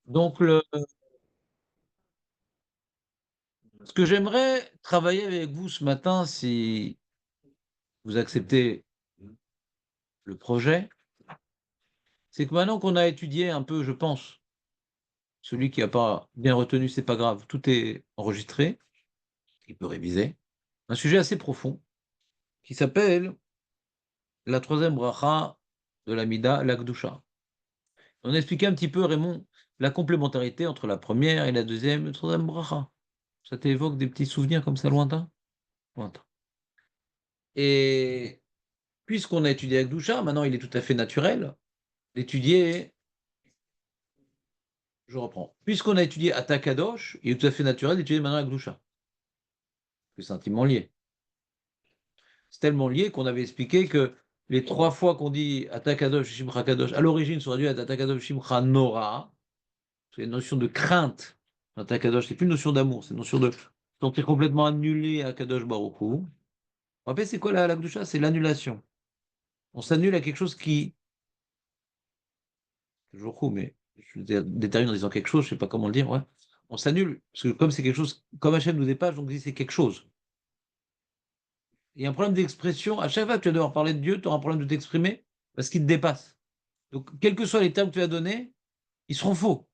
Donc, ce que j'aimerais travailler avec vous ce matin, si vous acceptez le projet, c'est que maintenant qu'on a étudié un peu, je pense, celui qui n'a pas bien retenu, c'est pas grave, tout est enregistré, il peut réviser. Un sujet assez profond qui s'appelle la troisième bracha de l'Amida, l'Akdusha. On a expliqué un petit peu, Raymond, la complémentarité entre la première et la deuxième et la troisième bracha. Ça t'évoque des petits souvenirs comme ça lointains? Lointains. Et puisqu'on a étudié Akdusha, maintenant il est tout à fait naturel d'étudier, je reprends, puisqu'on a étudié Atakadosh, il est tout à fait naturel d'étudier maintenant Akdusha, que c'est intimement lié. C'est tellement lié qu'on avait expliqué que les trois fois qu'on dit Atakadosh, Shimcha Kadosh, à l'origine, ça aurait dû être Atakadosh, Shimcha Nora, c'est une notion de crainte. Atakadosh, c'est plus une notion d'amour, c'est une notion de sentir complètement annulé à Kadosh Baruch Hu. Vous rappelez, c'est quoi la Akdusha? C'est l'annulation. On s'annule à quelque chose qui, toujours coup, mais je détermine en disant quelque chose, je sais pas comment le dire, ouais. On s'annule, parce que comme c'est quelque chose, comme Hachem nous dépasse, donc c'est quelque chose. Il y a un problème d'expression. À chaque fois que tu vas devoir parler de Dieu, tu auras un problème de t'exprimer parce qu'il te dépasse. Donc, quels que soient les termes que tu vas donner, ils seront faux.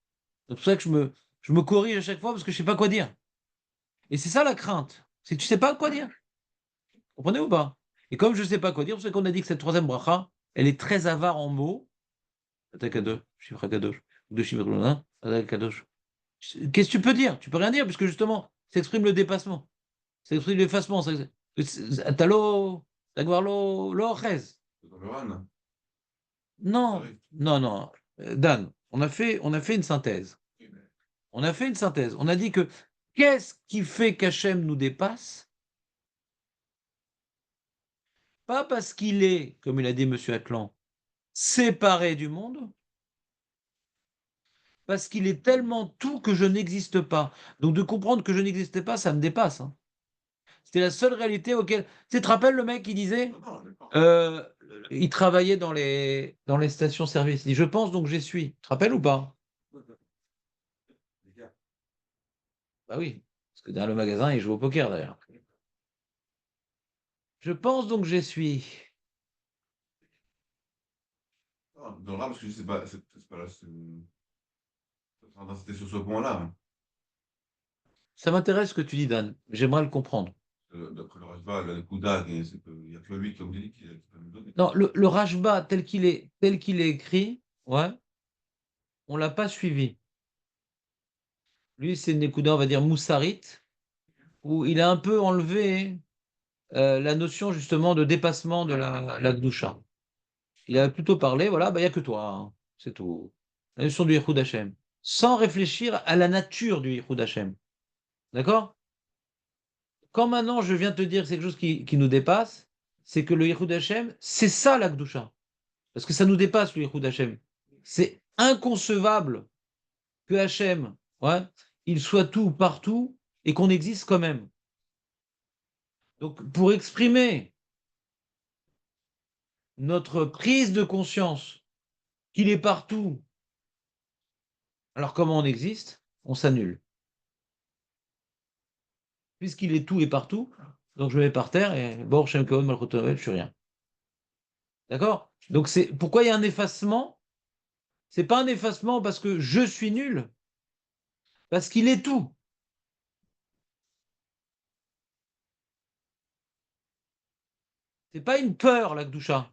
C'est pour ça que je me corrige à chaque fois parce que je ne sais pas quoi dire. Et c'est ça la crainte. C'est que tu ne sais pas quoi dire. Vous comprenez ou pas? Et comme je ne sais pas quoi dire, c'est qu'on a dit que cette troisième bracha, elle est très avare en mots. Atakadosh, Shifrakadosh, de Shimrulana, Atakadosh. Qu'est-ce que tu peux dire? Tu peux rien dire, puisque justement, ça exprime le dépassement. Ça exprime l'effacement. T'as l'eau, t'as l'eau, non, non, non. Dan, on a fait une synthèse. On a fait une synthèse. On a dit que qu'est-ce qui fait qu'Hachem nous dépasse? Pas parce qu'il est, comme il a dit Monsieur Atlan, séparé du monde, parce qu'il est tellement tout que je n'existe pas. Donc de comprendre que je n'existais pas, ça me dépasse, hein. C'était la seule réalité auquel. Tu te rappelles le mec qui disait, euh, il travaillait dans les stations-service. Il dit, je pense donc j'y suis. Tu te rappelles ou pas? Bah oui, parce que derrière le magasin, il joue au poker d'ailleurs. Je pense donc j'y suis. Ah, dans le rap, parce que c'est pas là, c'était sur ce point-là, hein. Ça m'intéresse ce que tu dis, Dan. J'aimerais le comprendre. D'après le Rajba, le Koudak, il n'y a que lui, comme dit, qui peut nous donner. Non, le Rashba tel qu'il est écrit, ouais, on l'a pas suivi. Lui, c'est une Nekuda, on va dire, moussarit, où il a un peu enlevé la notion justement de dépassement de la Gdusha. Il a plutôt parlé, voilà, bah, il n'y a que toi, hein, c'est tout. La notion du Yichud Hashem. Sans réfléchir à la nature du Yichud Hashem. D'accord? Quand maintenant je viens te dire que c'est quelque chose qui nous dépasse, c'est que le Yichud Hashem, c'est ça la Gdusha. Parce que ça nous dépasse le Yichud Hashem. C'est inconcevable que Hashem, ouais, il soit tout partout et qu'on existe quand même. Donc pour exprimer notre prise de conscience qu'il est partout, alors comment on existe? On s'annule. Puisqu'il est tout et partout, donc je me mets par terre et bon, Shem Kavod Malchut Olam, je suis rien. D'accord? Donc c'est pourquoi il y a un effacement? C'est pas un effacement parce que je suis nul, parce qu'il est tout. C'est pas une peur, la Gdoucha.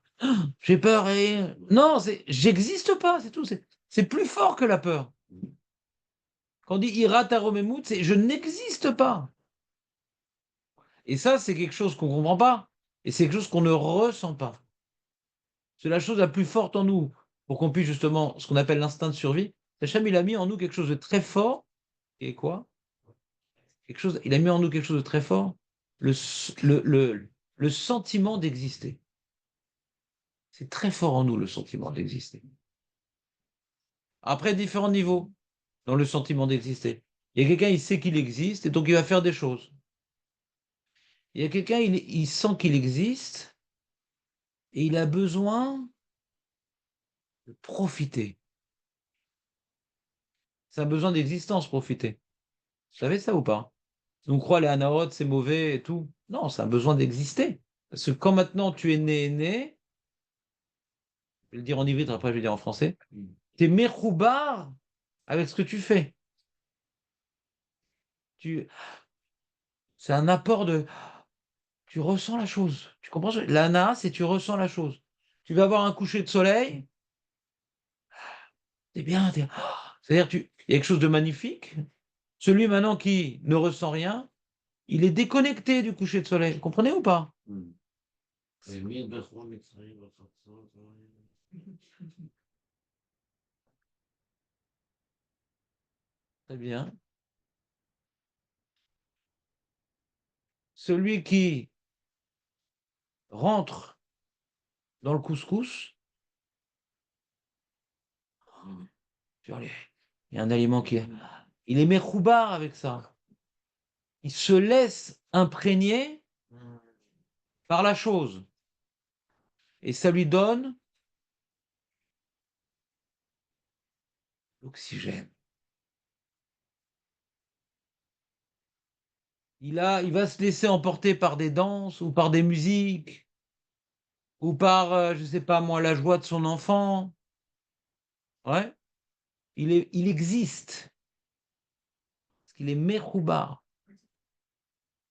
J'ai peur et. Non, j'existe pas, c'est tout. C'est plus fort que la peur. Quand on dit Ira Taromemut, c'est je n'existe pas. Et ça, c'est quelque chose qu'on ne comprend pas. Et c'est quelque chose qu'on ne ressent pas. C'est la chose la plus forte en nous pour qu'on puisse justement, ce qu'on appelle l'instinct de survie. Hachem, il a mis en nous quelque chose de très fort. Et quoi? Il a mis en nous quelque chose de très fort. Le, le sentiment d'exister. C'est très fort en nous, le sentiment d'exister. Après, différents niveaux dans le sentiment d'exister. Il y a quelqu'un, il sait qu'il existe et donc il va faire des choses. Il y a quelqu'un, il sent qu'il existe et il a besoin de profiter. C'est un besoin d'existence, profiter. Vous savez ça ou pas? On croit les anaotes, c'est mauvais et tout. Non, c'est un besoin d'exister. Parce que quand maintenant tu es né, je vais le dire en hybride, après je vais le dire en français, tu es méchoubar avec ce que tu fais. C'est un apport de... Tu ressens la chose. Tu comprends? L'ana, c'est tu ressens la chose. Tu vas avoir un coucher de soleil, t'es bien. C'est-à-dire, il y a quelque chose de magnifique. Celui maintenant qui ne ressent rien, il est déconnecté du coucher de soleil. Vous comprenez ou pas? Très bien. Celui qui rentre dans le couscous, il y a un aliment qui est... Il est méchoubar avec ça. Il se laisse imprégner par la chose. Et ça lui donne l'oxygène. Il va se laisser emporter par des danses ou par des musiques ou par, je ne sais pas moi, la joie de son enfant. Ouais. Il existe. Parce qu'il est méchoubar.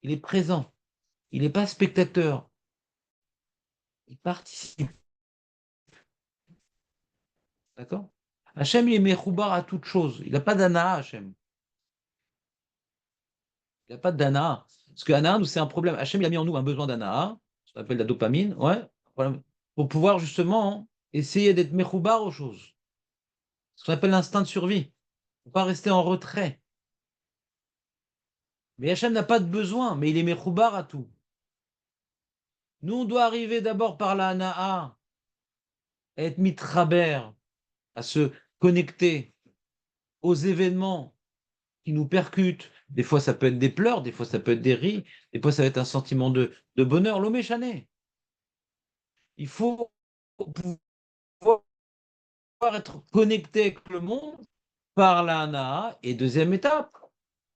Il est présent. Il n'est pas spectateur. Il participe. D'accord? Hachem, il est méchoubar à toute chose. Il n'a pas d'ana, Hachem. Il n'a pas d'ana. Parce que ana, nous, c'est un problème. Hachem, il a mis en nous un besoin d'ana, ce qu'on appelle la dopamine, ouais, pour pouvoir justement essayer d'être méchoubar aux choses. Ce qu'on appelle l'instinct de survie. Il ne faut pas rester en retrait. Mais Hachem n'a pas de besoin, mais il est méchoubar à tout. Nous, on doit arriver d'abord par la hana'a, à être mitraber, à se connecter aux événements qui nous percutent. Des fois, ça peut être des pleurs, des fois, ça peut être des rires, des fois, ça va être un sentiment de bonheur. L'homme est chané. Il faut pouvoir être connecté avec le monde par la hana'a. Et deuxième étape,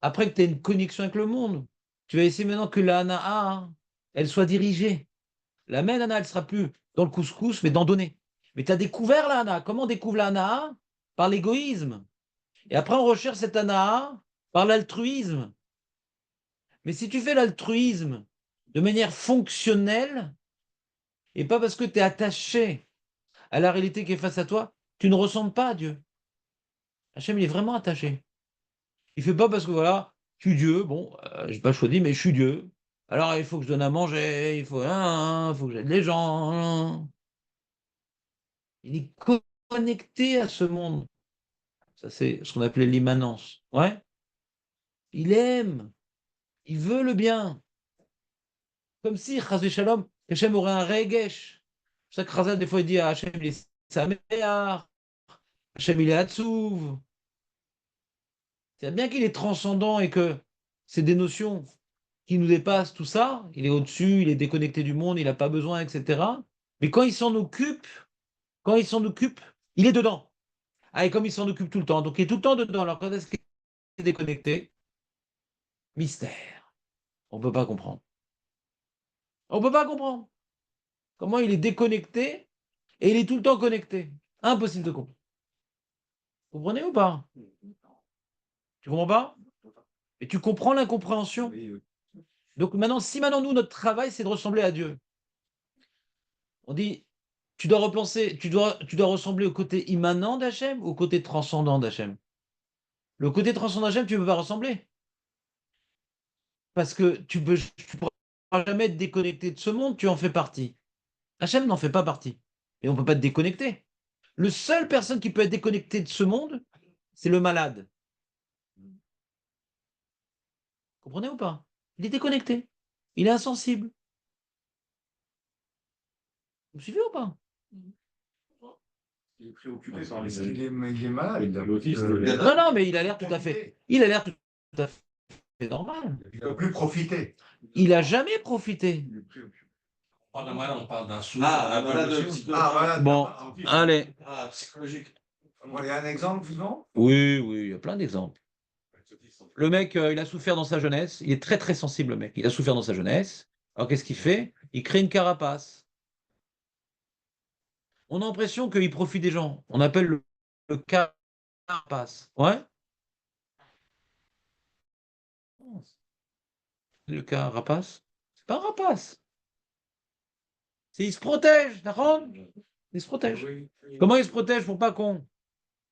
après que tu aies une connexion avec le monde, tu vas essayer maintenant que la hana'a, elle soit dirigée. La même hana'a, elle sera plus dans le couscous, mais dans donner. Mais tu as découvert la hana'a. Comment on découvre la hana'a? Par l'égoïsme. Et après, on recherche cette hana'a par l'altruisme. Mais si tu fais l'altruisme de manière fonctionnelle, et pas parce que tu es attaché à la réalité qui est face à toi, tu ne ressembles pas à Dieu. Hachem, il est vraiment attaché. Il fait pas parce que voilà, je suis Dieu, bon, je n'ai pas choisi, mais je suis Dieu. Alors il faut que je donne à manger, il faut que j'aide les gens. Il est connecté à ce monde. Ça, c'est ce qu'on appelait l'immanence. Ouais. Il aime, il veut le bien. Comme si, Chazé Shalom, Hachem aurait un regesh. C'est pour ça que Chazal, des fois, il dit à Hachem, il est Saméar, Hachem, il est Hatzouv. C'est bien qu'il est transcendant et que c'est des notions qui nous dépassent, tout ça. Il est au-dessus, il est déconnecté du monde, il n'a pas besoin, etc. Mais quand il s'en occupe, il est dedans. Ah, et comme il s'en occupe tout le temps, donc il est tout le temps dedans. Alors quand est-ce qu'il est déconnecté? Mystère. On ne peut pas comprendre. On ne peut pas comprendre. Comment il est déconnecté et il est tout le temps connecté. Impossible de comprendre. Vous comprenez ou pas? Tu comprends pas? Et tu comprends l'incompréhension? Oui, oui. Donc maintenant, si maintenant nous, notre travail, c'est de ressembler à Dieu. On dit, tu dois repenser, tu dois ressembler au côté immanent d'Hachem ou au côté transcendant d'Hachem. Le côté transcendant d'Hachem, tu ne peux pas ressembler. Parce que tu ne pourras jamais être déconnecté de ce monde, tu en fais partie. Hachem n'en fait pas partie. Et on ne peut pas te déconnecter. Le seul personne qui peut être déconnecté de ce monde, c'est le malade. Comprenez ou pas? Il est déconnecté. Il est insensible. Vous me suivez ou pas? Il est préoccupé par Il les est malade. Il a l'autisme. Non, non, mais il a l'air tout à fait. Il a l'air tout à fait normal. Il ne peut plus profiter. Il a jamais profité. Il est préoccupé. On parle d'un souffle. Ah, voilà, Ah, voilà. Bon, allez. Psychologique. Vous voyez un exemple, disons? Oui, oui, il y a plein d'exemples. Le mec, il a souffert dans sa jeunesse. Il est très, très sensible, le mec. Il a souffert dans sa jeunesse. Alors, qu'est-ce qu'il fait? Il crée une carapace. On a l'impression qu'il profite des gens. On appelle le carapace. Ouais? Le carapace? C'est pas un rapace. Il se protège, d'accord? Il se protège. Comment il se protège pour pas qu'on...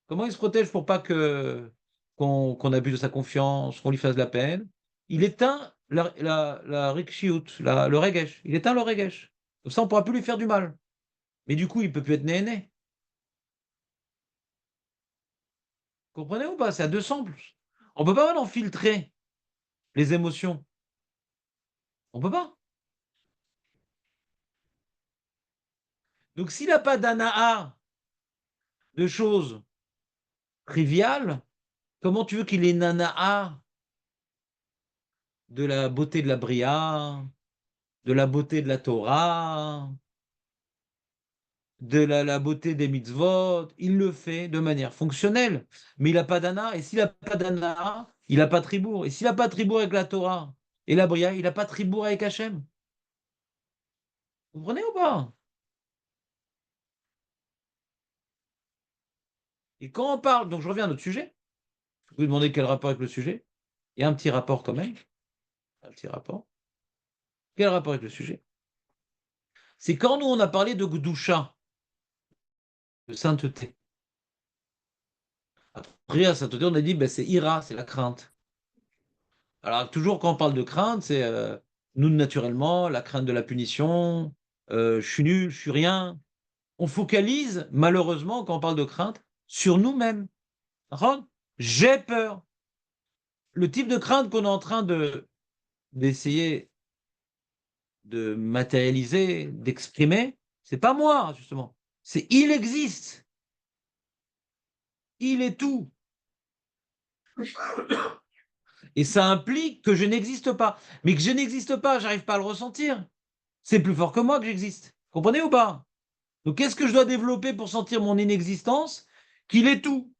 Comment il se protège pour pas que qu'on abuse de sa confiance, qu'on lui fasse de la peine? Il éteint la rikshiout, le regesh. Il éteint le regesh. Comme ça, on ne pourra plus lui faire du mal. Mais du coup, il ne peut plus être né. Comprenez ou pas? C'est à deux sens. On ne peut pas en filtrer les émotions. On ne peut pas. Donc, s'il n'a pas d'anaa, de choses triviales, comment tu veux qu'il ait nanaa de la beauté de la Bria, de la beauté de la Torah, de la beauté des mitzvot? Il le fait de manière fonctionnelle, mais il n'a pas d'ana. Et s'il n'a pas d'ana, il n'a pas de tribour. Et s'il n'a pas de tribour avec la Torah et la Bria, il n'a pas de tribour avec Hachem. Vous comprenez ou pas? Et quand on parle, donc je reviens à notre sujet, vous vous demandez quel rapport avec le sujet. Il y a un petit rapport quand même. Un petit rapport. Quel rapport avec le sujet? C'est quand nous on a parlé de Gdusha, de sainteté. Après, à sainteté, on a dit ben, c'est ira, c'est la crainte. Alors, toujours quand on parle de crainte, c'est nous, naturellement, la crainte de la punition, je suis nul, je suis rien. On focalise, malheureusement, quand on parle de crainte, sur nous-mêmes. D'accord? J'ai peur. Le type de crainte qu'on est en train d'essayer de matérialiser, d'exprimer, c'est pas moi, justement. C'est il existe. Il est tout. Et ça implique que je n'existe pas. Mais que je n'existe pas, j'arrive pas à le ressentir. C'est plus fort que moi que j'existe. Comprenez ou pas? Donc, qu'est-ce que je dois développer pour sentir mon inexistence? Qu'il est tout.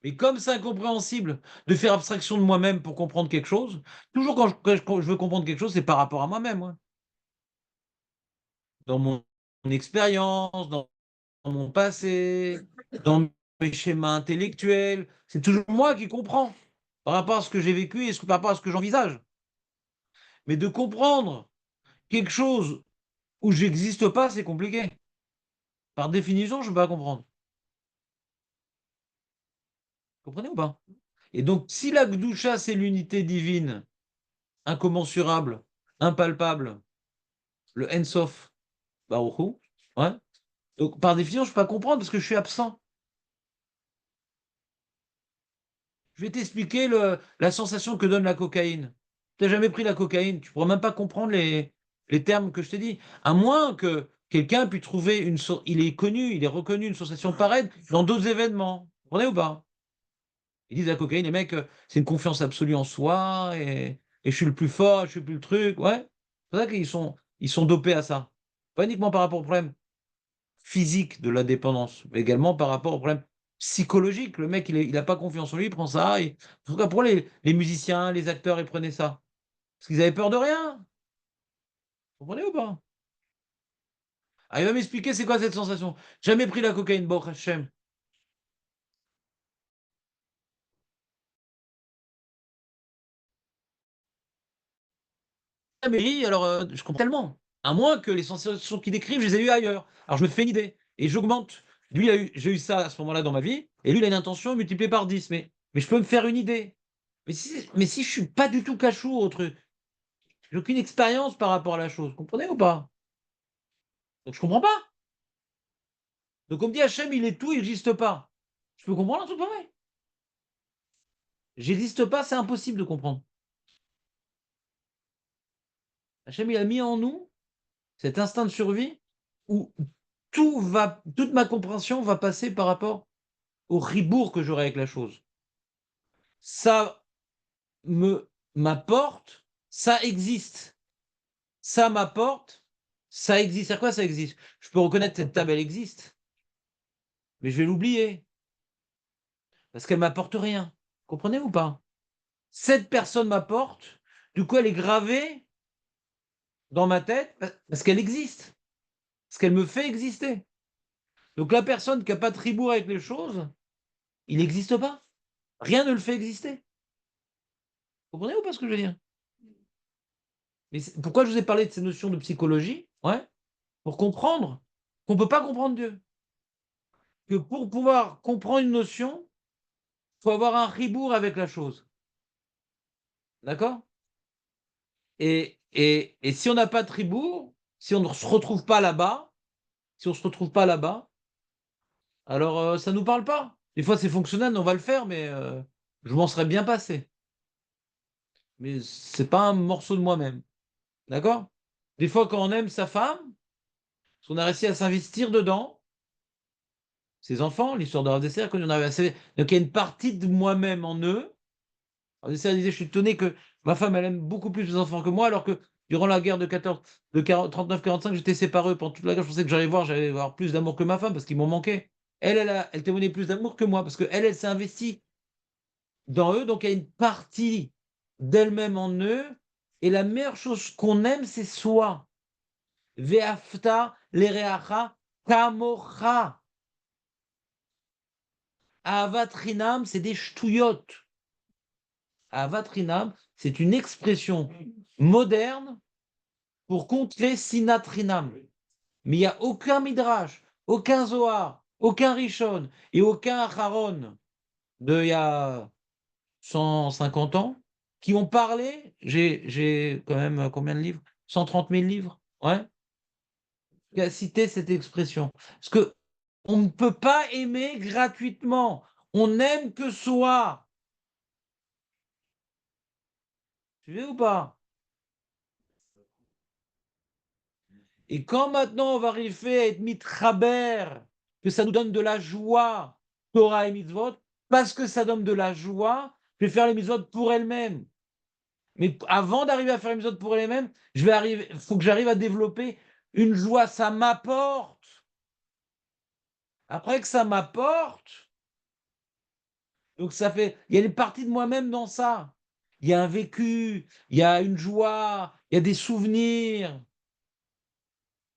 Mais comme c'est incompréhensible de faire abstraction de moi-même pour comprendre quelque chose, toujours quand je veux comprendre quelque chose, c'est par rapport à moi-même. Ouais. Dans mon expérience, dans mon passé, dans mes schémas intellectuels, c'est toujours moi qui comprends par rapport à ce que j'ai vécu et par rapport à ce que j'envisage. Mais de comprendre quelque chose où j'existe pas, c'est compliqué. Par définition, je ne peux pas comprendre. Vous comprenez ou pas? Et donc, si la Gdusha, c'est l'unité divine, incommensurable, impalpable, le Ensof, Baruch Hu, ouais. Donc, par définition, je ne peux pas comprendre parce que je suis absent. Je vais t'expliquer la sensation que donne la cocaïne. Tu n'as jamais pris la cocaïne, tu ne pourras même pas comprendre les termes que je t'ai dit. À moins que quelqu'un puisse trouver il est connu, il est reconnu une sensation pareille dans d'autres événements. Vous comprenez ou pas? Ils disent la cocaïne, les mecs, c'est une confiance absolue en soi, et je suis le plus fort, je suis plus le truc. Ouais. C'est pour ça qu'ils sont dopés à ça. Pas uniquement par rapport au problème physique de la dépendance, mais également par rapport au problème psychologique. Le mec, il a pas confiance en lui, il prend ça. En tout cas, pour les musiciens, les acteurs, ils prenaient ça. Parce qu'ils avaient peur de rien. Vous comprenez ou pas? Ah, il va m'expliquer c'est quoi cette sensation. Jamais pris la cocaïne, bon, Hachem. Ah, mais oui, alors je comprends tellement. À moins que les sensations qu'il décrivent, je les ai eues ailleurs. Alors je me fais une idée et j'augmente. Lui, j'ai eu ça à ce moment-là dans ma vie, et lui, il a une intention multipliée par 10. Mais je peux me faire une idée. Mais si je suis pas du tout cachou au truc, j'ai aucune expérience par rapport à la chose, comprenez ou pas? Donc je comprends pas. Donc on me dit Hachem, il est tout, il n'existe pas. Je peux comprendre un truc pareil. J'existe pas, c'est impossible de comprendre. Hachem, il a mis en nous cet instinct de survie où toute ma compréhension va passer par rapport au ribourg que j'aurai avec la chose. Ça m'apporte, ça existe. Ça m'apporte, Ça existe. À quoi ça existe? Je peux reconnaître cette table, elle existe, mais je vais l'oublier parce qu'elle m'apporte rien. Comprenez ou pas? Cette personne m'apporte, du coup, elle est gravée dans ma tête parce qu'elle existe, parce qu'elle me fait exister. Donc la personne qui n'a pas de tribour avec les choses, il n'existe pas. Rien ne le fait exister. Vous comprenez ou pas ce que je veux dire? Mais pourquoi je vous ai parlé de ces notions de psychologie? Ouais, pour comprendre qu'on ne peut pas comprendre Dieu. Que pour pouvoir comprendre une notion, il faut avoir un ribour avec la chose. D'accord? Et si on n'a pas de ribour, si on ne se retrouve pas là-bas, si on se retrouve pas là-bas, alors ça ne nous parle pas. Des fois, c'est fonctionnel, on va le faire, mais je m'en serais bien passé. Mais c'est pas un morceau de moi-même. D'accord? Des fois, quand on aime sa femme, parce qu'on a réussi à s'investir dedans, ses enfants, l'histoire de Rav Dessler, quand on avait assez. Donc il y a une partie de moi-même en eux. Rav Dessler disait, je suis étonné que ma femme, elle aime beaucoup plus les enfants que moi, alors que durant la guerre de 39-45, j'étais séparé pendant toute la guerre. Je pensais que j'allais avoir plus d'amour que ma femme parce qu'ils m'ont manqué. Elle témoignait plus d'amour que moi parce qu'elle, elle s'est investie dans eux. Donc il y a une partie d'elle-même en eux. Et la meilleure chose qu'on aime, c'est soi. Ve'afta lereacha kamocha. Ahavat Rinam, c'est des ch'touillottes. Ahavat Rinam, c'est une expression moderne pour contrer Sinat Rinam. Mais il n'y a aucun Midrash, aucun Zohar, aucun Rishon et aucun Acharon de il y a 150 ans qui ont parlé. J'ai quand même combien de livres? 130 000 livres, ouais, qui a cité cette expression. Parce que on ne peut pas aimer gratuitement. On n'aime que soi. Tu veux ou pas? Et quand maintenant on va arriver à être mitraber, que ça nous donne de la joie, Torah et mitzvot, parce que ça donne de la joie, je vais faire les mitzvot pour elles-mêmes. Mais avant d'arriver à faire les mitzvot pour elles-mêmes, il faut que j'arrive à développer une joie, ça m'apporte. Après que ça m'apporte, donc ça fait, il y a une partie de moi-même dans ça. Il y a un vécu, il y a une joie, il y a des souvenirs.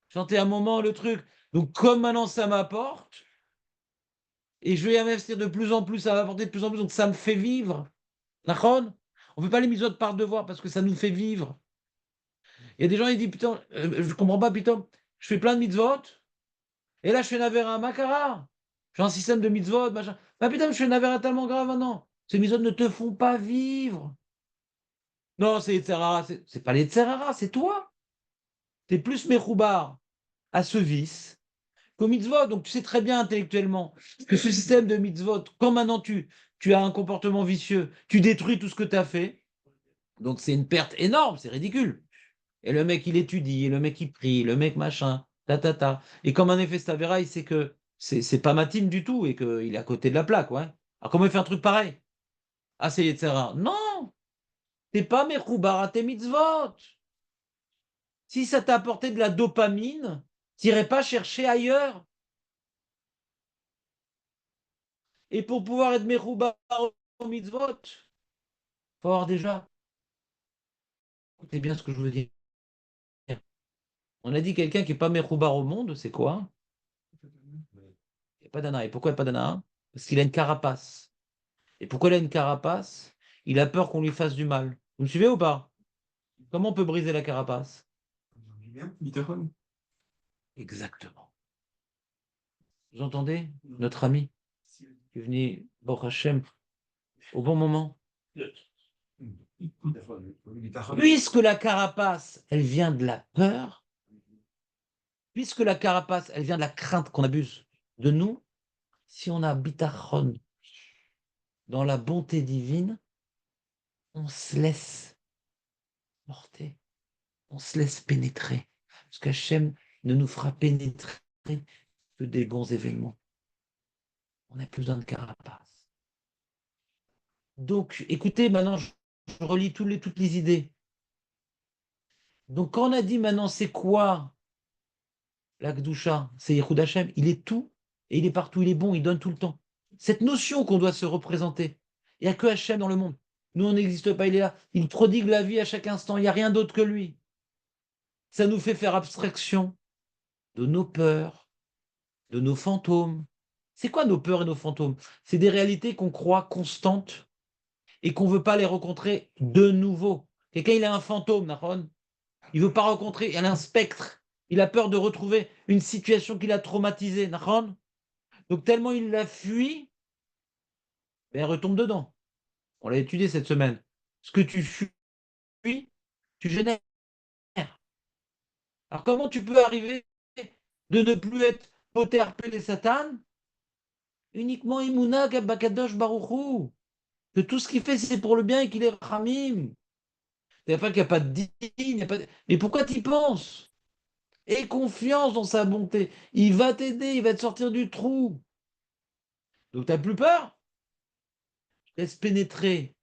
Chanter un moment le truc. Donc comme maintenant ça m'apporte, et je vais investir de plus en plus, ça va apporter de plus en plus, donc ça me fait vivre. D'accord? On ne fait pas les mitzvot par devoir parce que ça nous fait vivre. Il y a des gens qui disent, putain, je comprends pas, putain, je fais plein de mitzvot, et là je fais une avera makara. J'ai un système de mitzvot, machin. Bah putain, je fais une avera tellement grave maintenant. Ces mitzvot ne te font pas vivre. Non, c'est Yetzerara, c'est pas les Yetzerara, c'est toi. Tu es plus méchoubar à ce vice qu'au mitzvot. Donc tu sais très bien intellectuellement que ce système de mitzvot, quand maintenant tu as un comportement vicieux, tu détruis tout ce que tu as fait. Donc c'est une perte énorme, c'est ridicule. Et le mec, il étudie, et le mec, il prie, le mec, machin, ta. Et comme un effet Stavera, il sait que c'est pas Matim du tout et qu'il est à côté de la plaque, ouais. Alors comment il fait un truc pareil? Ah, c'est Yetzera. Non, t'es pas Mechoubar à tes mitzvot. Si ça t'a apporté de la dopamine, t'irais pas chercher ailleurs. Et pour pouvoir être Mechoubar au mitzvot, faut avoir déjà. Écoutez bien ce que je veux dire. On a dit quelqu'un qui n'est pas Mechoubar au monde, c'est quoi? Il n'y a pas d'ana. Et pourquoi il n'y a pas d'ana? Parce qu'il a une carapace. Et pourquoi il a une carapace? Il a peur qu'on lui fasse du mal. Vous me suivez ou pas? Comment on peut briser la carapace? Exactement. Vous entendez? Notre ami qui est venu, Baruch Hashem, au bon moment. Puisque la carapace, elle vient de la peur, puisque la carapace, elle vient de la crainte qu'on abuse de nous, si on a bitachon dans la bonté divine, on se laisse porter, on se laisse pénétrer. Parce qu'Hachem ne nous fera pénétrer que des bons événements. On n'a plus besoin de carapace. Donc, écoutez, maintenant, je relis toutes les idées. Donc, quand on a dit maintenant, c'est quoi La Gdusha, c'est Yichud Hashem. Il est tout et il est partout. Il est bon, il donne tout le temps. Cette notion qu'on doit se représenter, il n'y a que Hashem dans le monde. Nous, on n'existe pas, il est là. Il prodigue la vie à chaque instant. Il n'y a rien d'autre que lui. Ça nous fait faire abstraction de nos peurs, de nos fantômes. C'est quoi nos peurs et nos fantômes? C'est des réalités qu'on croit constantes et qu'on ne veut pas les rencontrer de nouveau. Quelqu'un, il a un fantôme, Nahon. Il ne veut pas rencontrer, il a un spectre. Il a peur de retrouver une situation qui l'a traumatisé, Nahon. Donc tellement il la fuit, ben, elle retombe dedans. On l'a étudié cette semaine. Ce que tu fuis, tu génères. Alors comment tu peux arriver de ne plus être poterpé les satanes uniquement Imuna Bakadosh Baruchou, que tout ce qu'il fait c'est pour le bien et qu'il est Ramim. Il n'y a pas qu'il n'y a pas de digne, il y a pas de... Mais pourquoi tu y penses? Aie confiance dans sa bonté. Il va t'aider, il va te sortir du trou. Donc tu n'as plus peur? Laisse pénétrer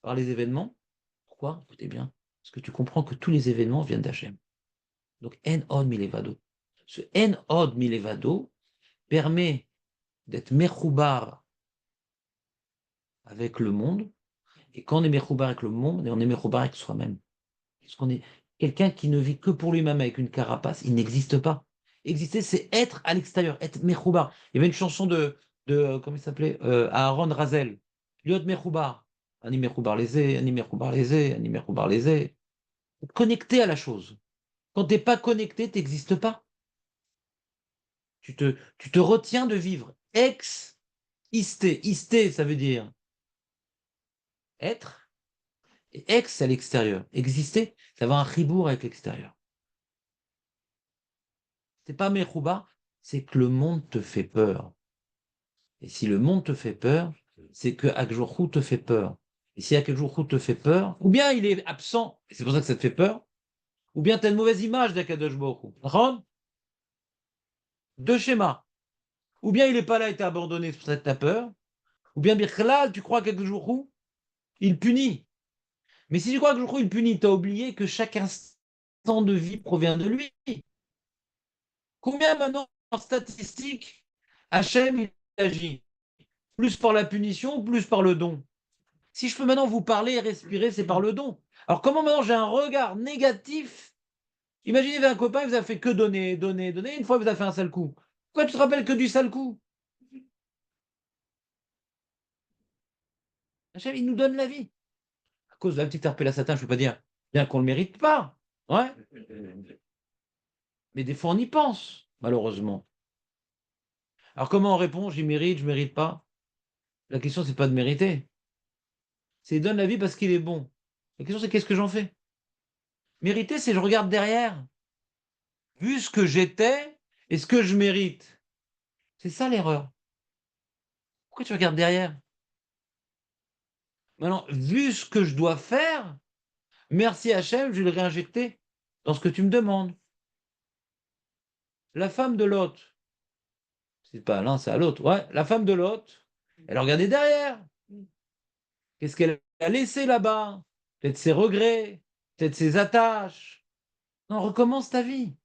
par les événements. Pourquoi? Écoutez bien. Parce que tu comprends que tous les événements viennent d'Hachem. Donc En Od Milevado. Ce En Od Milevado permet d'être mechoubar avec le monde. Et quand on est mechoubar avec le monde, on est mechoubar avec soi-même. Parce qu'on est quelqu'un qui ne vit que pour lui-même avec une carapace, il n'existe pas. Exister, c'est être à l'extérieur, être mechoubar. Il y avait une chanson de comment il s'appelait Aaron Razel. Liot mechoubar. Ani mechoubar lésé, ani mechoubar lésé, ani mechoubar lésé. Connecté à la chose. Quand tu n'es pas connecté, tu n'existes pas. Tu te retiens de vivre. Ex-isté. Isté, ça veut dire être. Et ex, c'est à l'extérieur. Exister, ça va un ribourg avec l'extérieur. C'est pas mechouba, c'est que le monde te fait peur. Et si le monde te fait peur, c'est que Akjorhu te fait peur. Et si Akjorhu te fait peur, ou bien il est absent, et c'est pour ça que ça te fait peur, ou bien tu as une mauvaise image d'Akadosh Baruch Hu. Deux schémas. Ou bien il n'est pas là et t'es abandonné, c'est pour ça que tu as peur. Ou bien Birklal, tu crois qu'Akjorhu, il punit. Mais si tu crois qu'Akjorhu, il punit, tu as oublié que chaque instant de vie provient de lui. Combien maintenant, en statistique, Hachem il agit? Plus par la punition ou plus par le don? Si je peux maintenant vous parler et respirer, c'est par le don. Alors comment maintenant j'ai un regard négatif? Imaginez, vous avez un copain, il vous a fait que donner, donner, donner, une fois il vous a fait un sale coup. Pourquoi tu te rappelles que du sale coup? Hachem, il nous donne la vie. À cause de la petite arpée la satin, je ne peux pas dire bien qu'on ne le mérite pas. Ouais. Mais des fois on y pense, malheureusement. Alors comment on répond? J'y mérite, je ne mérite pas? La question, c'est pas de mériter. C'est il donne la vie parce qu'il est bon. La question, c'est qu'est-ce que j'en fais? Mériter, c'est je regarde derrière. Vu ce que j'étais et ce que je mérite. C'est ça l'erreur. Pourquoi tu regardes derrière? Maintenant, vu ce que je dois faire, merci Hachem, je vais le réinjecter dans ce que tu me demandes. La femme de l'hôte, c'est pas à l'un, c'est à l'autre. Ouais, la femme de l'hôte, elle a regardé derrière. Qu'est-ce qu'elle a laissé là-bas? Peut-être ses regrets, peut-être ses attaches. Non, recommence ta vie.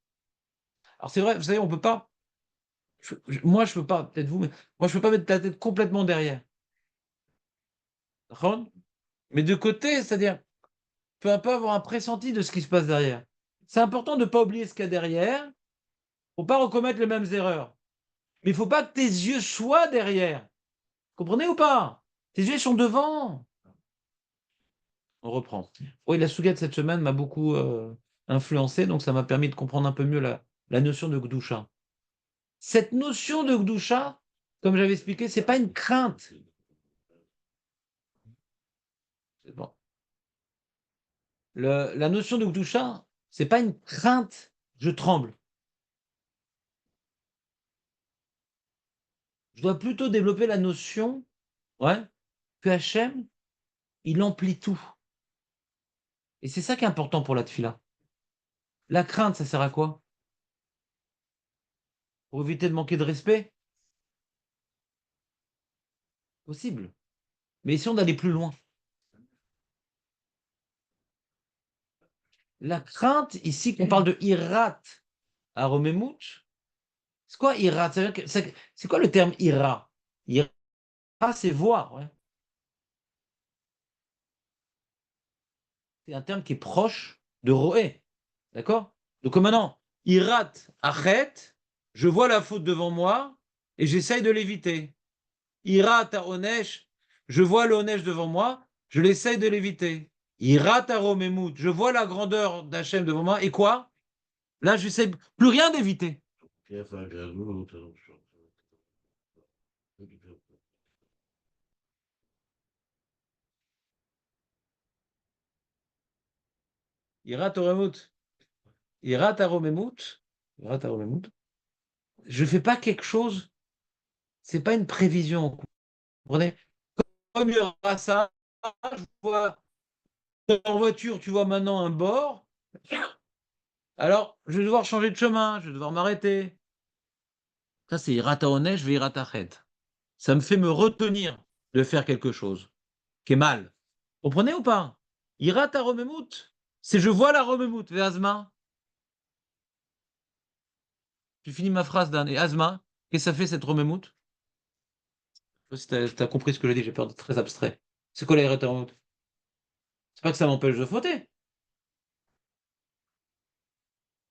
Alors c'est vrai, vous savez, on peut pas. Moi, je peux pas, peut-être vous, mais moi, je peux pas mettre la tête complètement derrière. D'accord. Mais de côté, c'est-à-dire, peut un peu avoir un pressenti de ce qui se passe derrière. C'est important de ne pas oublier ce qu'il y a derrière, pour pas recommettre les mêmes erreurs. Mais il faut pas que tes yeux soient derrière. Comprenez ou pas? Tes yeux sont devant. On reprend. Oui, la Souga de cette semaine m'a beaucoup influencé, donc ça m'a permis de comprendre un peu mieux la notion de Gdusha. Cette notion de Gdusha, comme j'avais expliqué, c'est pas une crainte. C'est bon. La notion de Gdusha, c'est pas une crainte, je tremble. Je dois plutôt développer la notion, ouais, que Hachem, il emplit tout. Et c'est ça qui est important pour la tfila. La crainte, ça sert à quoi? Pour éviter de manquer de respect? Possible. Mais essayons d'aller plus loin. La crainte, ici, qu'on parle de hirat, Aromemut. C'est quoi ira? C'est quoi le terme ira? Ira, c'est voir. Ouais. C'est un terme qui est proche de roé. D'accord? Donc maintenant, irat, achet, je vois la faute devant moi et j'essaye de l'éviter. Irat à onesh, je vois le onesh devant moi, je l'essaye de l'éviter. Irat à romemut, je vois la grandeur d'Hachem devant moi et quoi? Là, je sais plus rien d'éviter. Irat oremut. Irat aromemut. Irat aromemut. Je fais pas quelque chose, c'est pas une prévision. Vous comprenez? Comme il y aura ça, je vois en voiture, tu vois maintenant un bord. Alors, je vais devoir changer de chemin, je vais devoir m'arrêter. Ça, c'est irat aoneh, je vais irat achet. Ça me fait me retenir de faire quelque chose qui est mal. Vous comprenez ou pas? Irat aromemut, c'est je vois la romemut, Ve'azma. Tu finis ma phrase Dan. Et Azma, qu'est-ce que ça fait cette romemut? Je sais pas si tu as compris ce que j'ai dit, j'ai peur d'être très abstrait. C'est quoi la irat aromemut? C'est pas que ça m'empêche de fauter,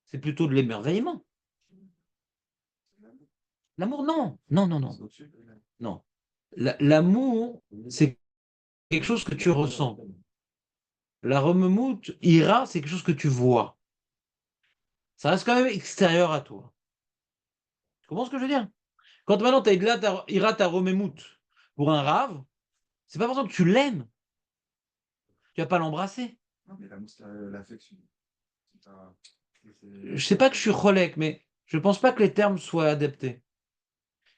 c'est plutôt de l'émerveillement. L'amour, non. Non, non, non. Non. L'amour, c'est quelque chose que tu ressens. La rememoute, ira, c'est quelque chose que tu vois. Ça reste quand même extérieur à toi. Tu comprends ce que je veux dire? Quand maintenant tu as ira ta rememoute pour un rave, c'est pas forcément que tu l'aimes. Tu vas pas l'embrasser. Non, mais l'amour, c'est l'affection. Je sais pas que je suis cholek, mais je pense pas que les termes soient adaptés.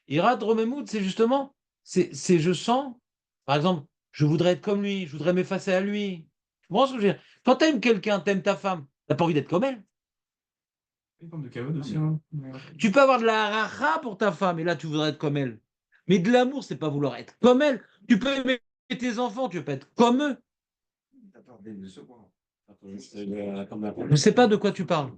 Ira ta rememoute, c'est justement, c'est je sens, par exemple, je voudrais être comme lui, je voudrais m'effacer à lui. Tu comprends ce que je veux dire? Quand tu aimes quelqu'un, tu aimes ta femme, t'as pas envie d'être comme elle. Une forme de cavode aussi, hein. Tu peux avoir de la haracha pour ta femme, et là, tu voudrais être comme elle. Mais de l'amour, c'est pas vouloir être comme elle. Tu peux aimer tes enfants, tu veux pas être comme eux. T'as peur de se voir. Je ne sais pas de quoi tu parles.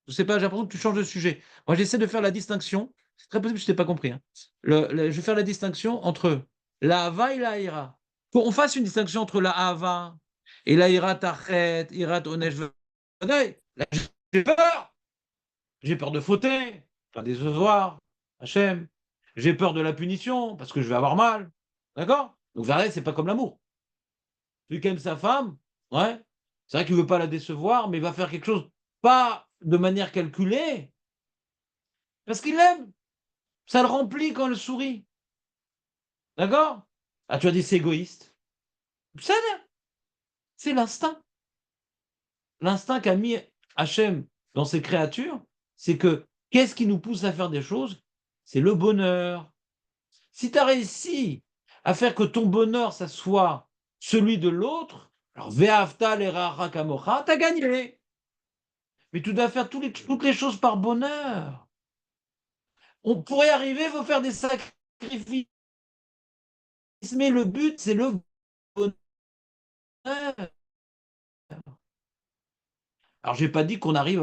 Je sais pas, j'ai l'impression que tu changes de sujet. Moi, j'essaie de faire la distinction. C'est très possible que je t'ai pas compris. Hein. Je vais faire la distinction entre la hava et la ira. Faut qu'on fasse une distinction entre la hava et la ira tachet, ira onesh. Là, j'ai peur. J'ai peur de fauter, pas décevoir, Hachem. J'ai peur de la punition parce que je vais avoir mal. D'accord? Donc, Varlet, c'est pas comme l'amour. Celui qui aime sa femme, ouais, c'est vrai qu'il veut pas la décevoir, mais il va faire quelque chose, pas de manière calculée, parce qu'il l'aime. Ça le remplit quand elle sourit. D'accord? Ah, tu as dit c'est égoïste. C'est l'instinct. L'instinct qu'a mis Hachem dans ses créatures, c'est que qu'est-ce qui nous pousse à faire des choses? C'est le bonheur. Si tu as réussi à faire que ton bonheur, ça soit celui de l'autre, alors Ve'afta l'eracha kamocha, t'as gagné. Mais tu dois faire toutes les choses par bonheur. On pourrait y arriver, il faut faire des sacrifices. Mais le but, c'est le bonheur. Alors, j'ai pas dit qu'on arrive.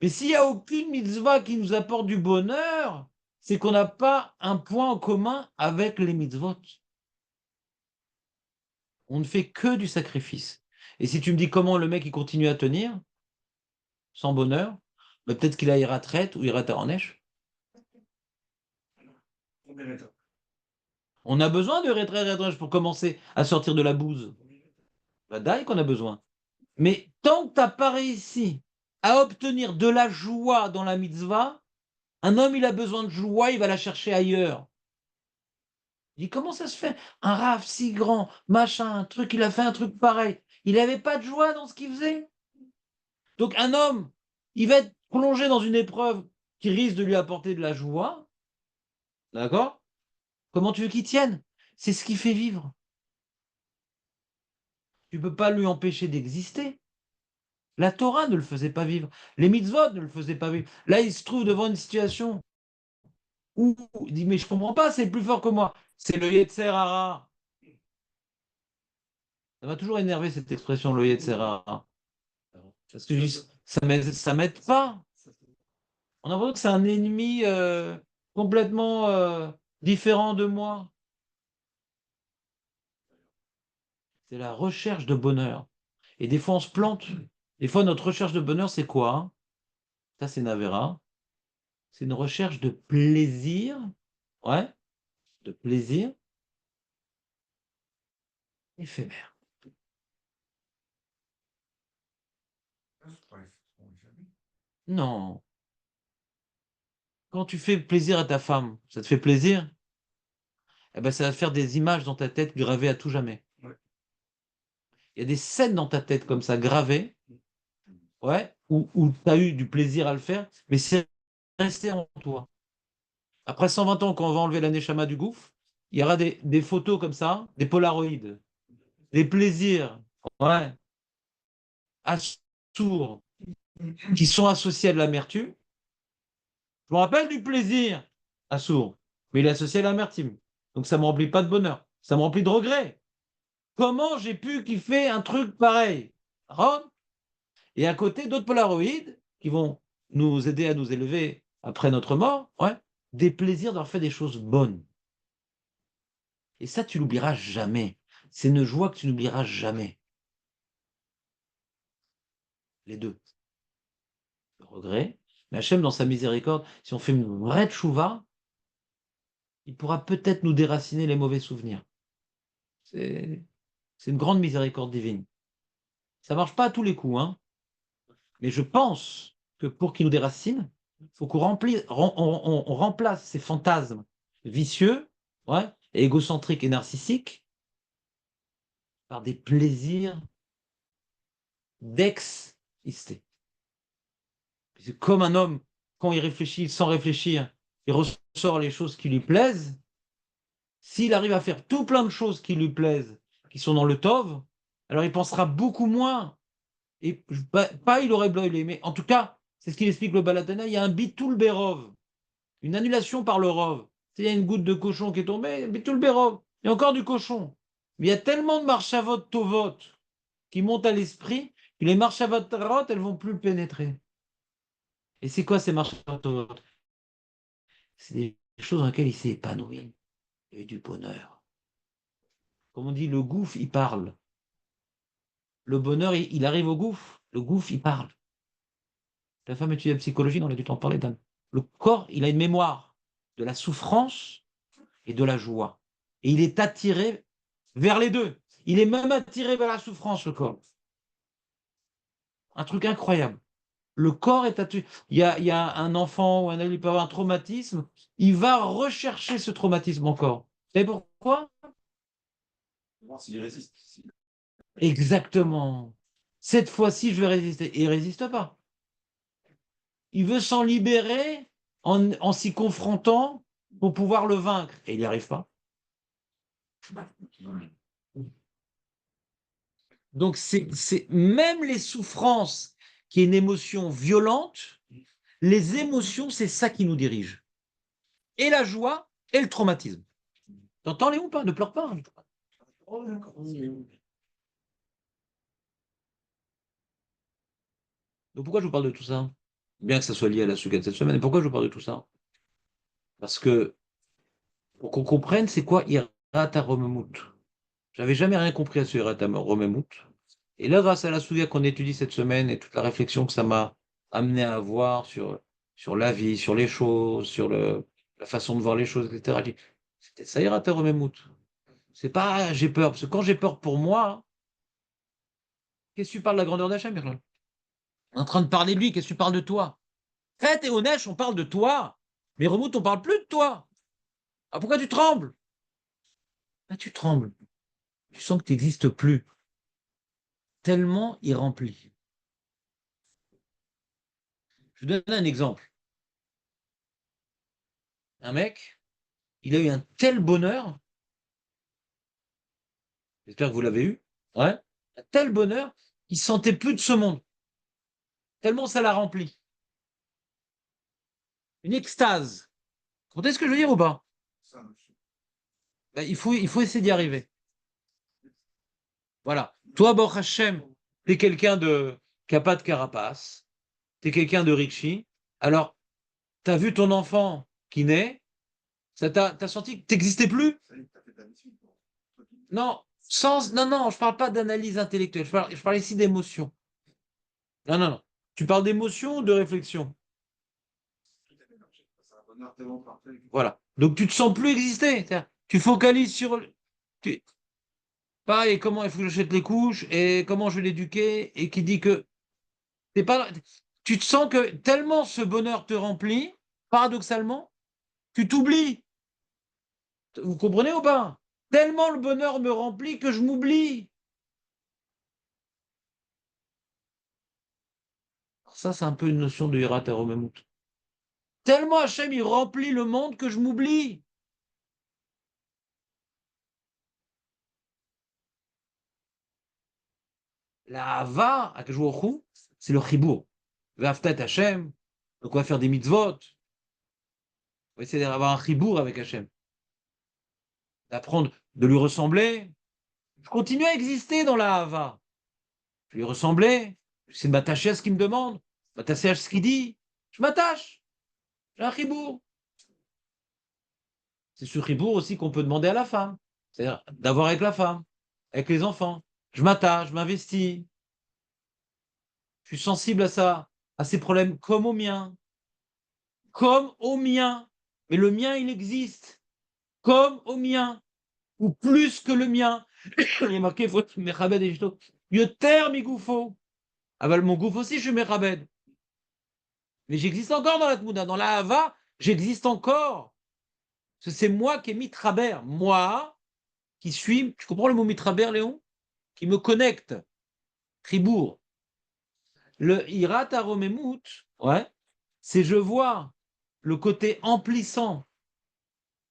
Mais s'il n'y a aucune mitzvah qui nous apporte du bonheur, c'est qu'on n'a pas un point en commun avec les mitzvot. On ne fait que du sacrifice. Et si tu me dis comment le mec il continue à tenir sans bonheur, bah, peut-être qu'il a ira traite ou ira en neige. On a besoin de rétrait pour commencer à sortir de la bouse. Bah, d'ailleurs qu'on a besoin. Mais tant que tu n'as pas réussi à obtenir de la joie dans la mitzvah, un homme, il a besoin de joie, il va la chercher ailleurs. Il dit, comment ça se fait? Un raf si grand, machin, un truc, il a fait un truc pareil. Il n'avait pas de joie dans ce qu'il faisait. Donc un homme, il va être plongé dans une épreuve qui risque de lui apporter de la joie. D'accord? Comment tu veux qu'il tienne? C'est ce qui fait vivre. Tu ne peux pas lui empêcher d'exister. La Torah ne le faisait pas vivre. Les mitzvot ne le faisaient pas vivre. Là, il se trouve devant une situation où il dit, mais je comprends pas, c'est plus fort que moi. C'est le Yetzer Hara. Ça m'a toujours énervé cette expression, le Yetzer Hara. Parce que ça m'aide pas. On a l'impression que c'est un ennemi complètement différent de moi. C'est la recherche de bonheur. Et des fois, on se plante. Des fois, notre recherche de bonheur, c'est quoi, hein? Ça, c'est Navera. C'est une recherche de plaisir. Ouais, de plaisir éphémère. Non. Quand tu fais plaisir à ta femme, ça te fait plaisir? Eh ben, ça va te faire des images dans ta tête gravées à tout jamais. Ouais. Il y a des scènes dans ta tête comme ça, gravées, ouais, où tu as eu du plaisir à le faire, mais c'est resté en toi. Après 120 ans, quand on va enlever la neshama du gouffre, il y aura des photos comme ça, des polaroïdes, des plaisirs, ouais, sourds, qui sont associés à de l'amertume. Je me rappelle du plaisir sourd, mais il est associé à l'amertume. Donc ça ne me remplit pas de bonheur, ça me remplit de regret. Comment j'ai pu kiffer un truc pareil? Rome. Et à côté, d'autres polaroïdes qui vont nous aider à nous élever après notre mort, ouais, des plaisirs d'avoir fait des choses bonnes. Et ça, tu l'oublieras jamais. C'est une joie que tu n'oublieras jamais. Les deux. Le regret. Mais Hachem, dans sa miséricorde, si on fait une vraie tchouva, il pourra peut-être nous déraciner les mauvais souvenirs. C'est une grande miséricorde divine. Ça ne marche pas à tous les coups, hein. Mais je pense que pour qu'il nous déracine, il faut on remplace ces fantasmes vicieux, ouais, et égocentriques et narcissiques par des plaisirs d'ex-isté. C'est comme un homme, quand il réfléchit sans réfléchir, il ressort les choses qui lui plaisent. S'il arrive à faire tout plein de choses qui lui plaisent, qui sont dans le tov, alors il pensera beaucoup moins. Et pas il aurait blâmé, mais en tout cas, c'est ce qu'il explique le Balatana, il y a un bitul berov, une annulation par le rov. Il y a une goutte de cochon qui est tombée, bitul berov, il y a encore du cochon. Mais il y a tellement de marchavot tovot qui montent à l'esprit que les marchavot tarot, elles vont plus le pénétrer. Et c'est quoi ces marchavot tovot? C'est des choses dans lesquelles il s'est épanoui. Il y a eu du bonheur. Comme on dit, le gouffre, il parle. Le bonheur, il arrive au gouffre. Le gouffre, il parle. La femme étudie la psychologie, on a dû t'en parler, Dan. Le corps, il a une mémoire de la souffrance et de la joie. Et il est attiré vers les deux. Il est même attiré vers la souffrance, le corps. Un truc incroyable. Le corps est attiré. Il y a un enfant ou un adulte qui peut avoir un traumatisme, il va rechercher ce traumatisme encore. Et pourquoi? Voir s'il résiste. Exactement. Cette fois-ci, je vais résister. Et il ne résiste pas. Il veut s'en libérer en s'y confrontant pour pouvoir le vaincre. Et il n'y arrive pas. Donc, c'est même les souffrances, qui est une émotion violente, les émotions, c'est ça qui nous dirige. Et la joie et le traumatisme. T'entends, Léon, pas? Ne pleure pas, hein. Oh, d'accord. Donc, pourquoi je vous parle de tout ça? Bien que ça soit lié à la suga de cette semaine. Et pourquoi je vous parle de tout ça? Parce que, pour qu'on comprenne, c'est quoi Irata Romemut? J'avais jamais rien compris à ce Irata Romemut. Et là, grâce à la suga qu'on étudie cette semaine et toute la réflexion que ça m'a amené à avoir sur la vie, sur les choses, sur la façon de voir les choses, etc. J'ai dit, c'était ça Irata Romemut. C'est pas j'ai peur. Parce que quand j'ai peur pour moi, qu'est-ce que tu parles de la grandeur d'Hachem, Mirlal? On est en train de parler de lui, qu'est-ce que tu parles de toi? Fête et Onesh, on parle de toi. Mais Remout, on parle plus de toi. Ah, pourquoi tu trembles? Ah, tu trembles. Tu sens que tu n'existes plus. Tellement il remplit. Je vous donne un exemple. Un mec, il a eu un tel bonheur, j'espère que vous l'avez eu, ouais, un tel bonheur qu'il ne sentait plus de ce monde. Tellement ça l'a rempli. Une extase. Vous comprenez ce que je veux dire ou pas? Ça, Ben, il faut essayer d'y arriver. Voilà. Toi, Baruch Hashem, t'es quelqu'un qui n'a pas de carapace, t'es quelqu'un de Rikshi. Alors, tu as vu ton enfant qui naît, t'as senti que tu n'existais plus? Ça y est, t'as fait ta mission, quoi. Non, non, je parle pas d'analyse intellectuelle, je parle ici d'émotion. Non, non, non. Tu parles d'émotion ou de réflexion? Tout est mélangé. C'est un bonheur tellement parfait. Voilà. Donc tu te sens plus exister. C'est-à-dire, tu focalises sur tu- pareil, comment il faut que j'achète les couches et comment je vais l'éduquer et qui dit que t'es pas, tu te sens que tellement ce bonheur te remplit, paradoxalement, tu t'oublies. Vous comprenez ou pas? Tellement le bonheur me remplit que je m'oublie. Ça, c'est un peu une notion de Hirat Haromemout. Tellement Hachem, il remplit le monde que je m'oublie. La Hava, à Hu, c'est le Chibour. Vaftat Hachem, donc on va faire des mitzvot. On va essayer d'avoir un Chibour avec Hachem. D'apprendre de lui ressembler. Je continue à exister dans la Hava. Je lui ressembler. J'essaie de m'attacher à ce qu'il me demande, m'attacher à ce qu'il dit. Je m'attache. J'ai un Chibour. C'est ce Chibour aussi qu'on peut demander à la femme. C'est-à-dire d'avoir avec la femme, avec les enfants. Je m'attache, je m'investis. Je suis sensible à ça, à ses problèmes comme au mien. Comme au mien. Mais le mien, il existe. Comme au mien. Ou plus que le mien. Il est marqué, faut Mechabed et Ishto. Yoter migoufo. Ah ben, mon gouffre aussi, je suis Mechabed. Mais j'existe encore dans la Tmouda. Dans la Hava, j'existe encore. Parce que c'est moi qui ai mis Traber. Moi, qui suis, tu comprends le mot mitraber, Léon? Qui me connecte. Tribourg. Le Hirat Haromemout, ouais, c'est je vois le côté emplissant,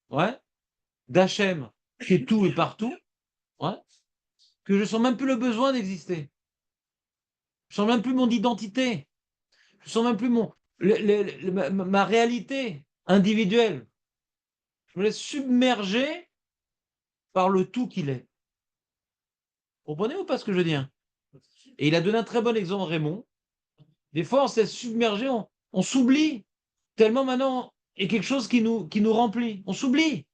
ouais, d'Hachem, qui est tout et partout, ouais, que je sens même plus le besoin d'exister. Je sens même plus mon identité. Je sens même plus ma réalité individuelle. Je me laisse submerger par le tout qu'il est. Vous comprenez ou pas ce que je veux dire? Et il a donné un très bon exemple, Raymond. Des fois, on se laisse submerger, on s'oublie. Tellement maintenant, il y a quelque chose qui nous remplit. On s'oublie.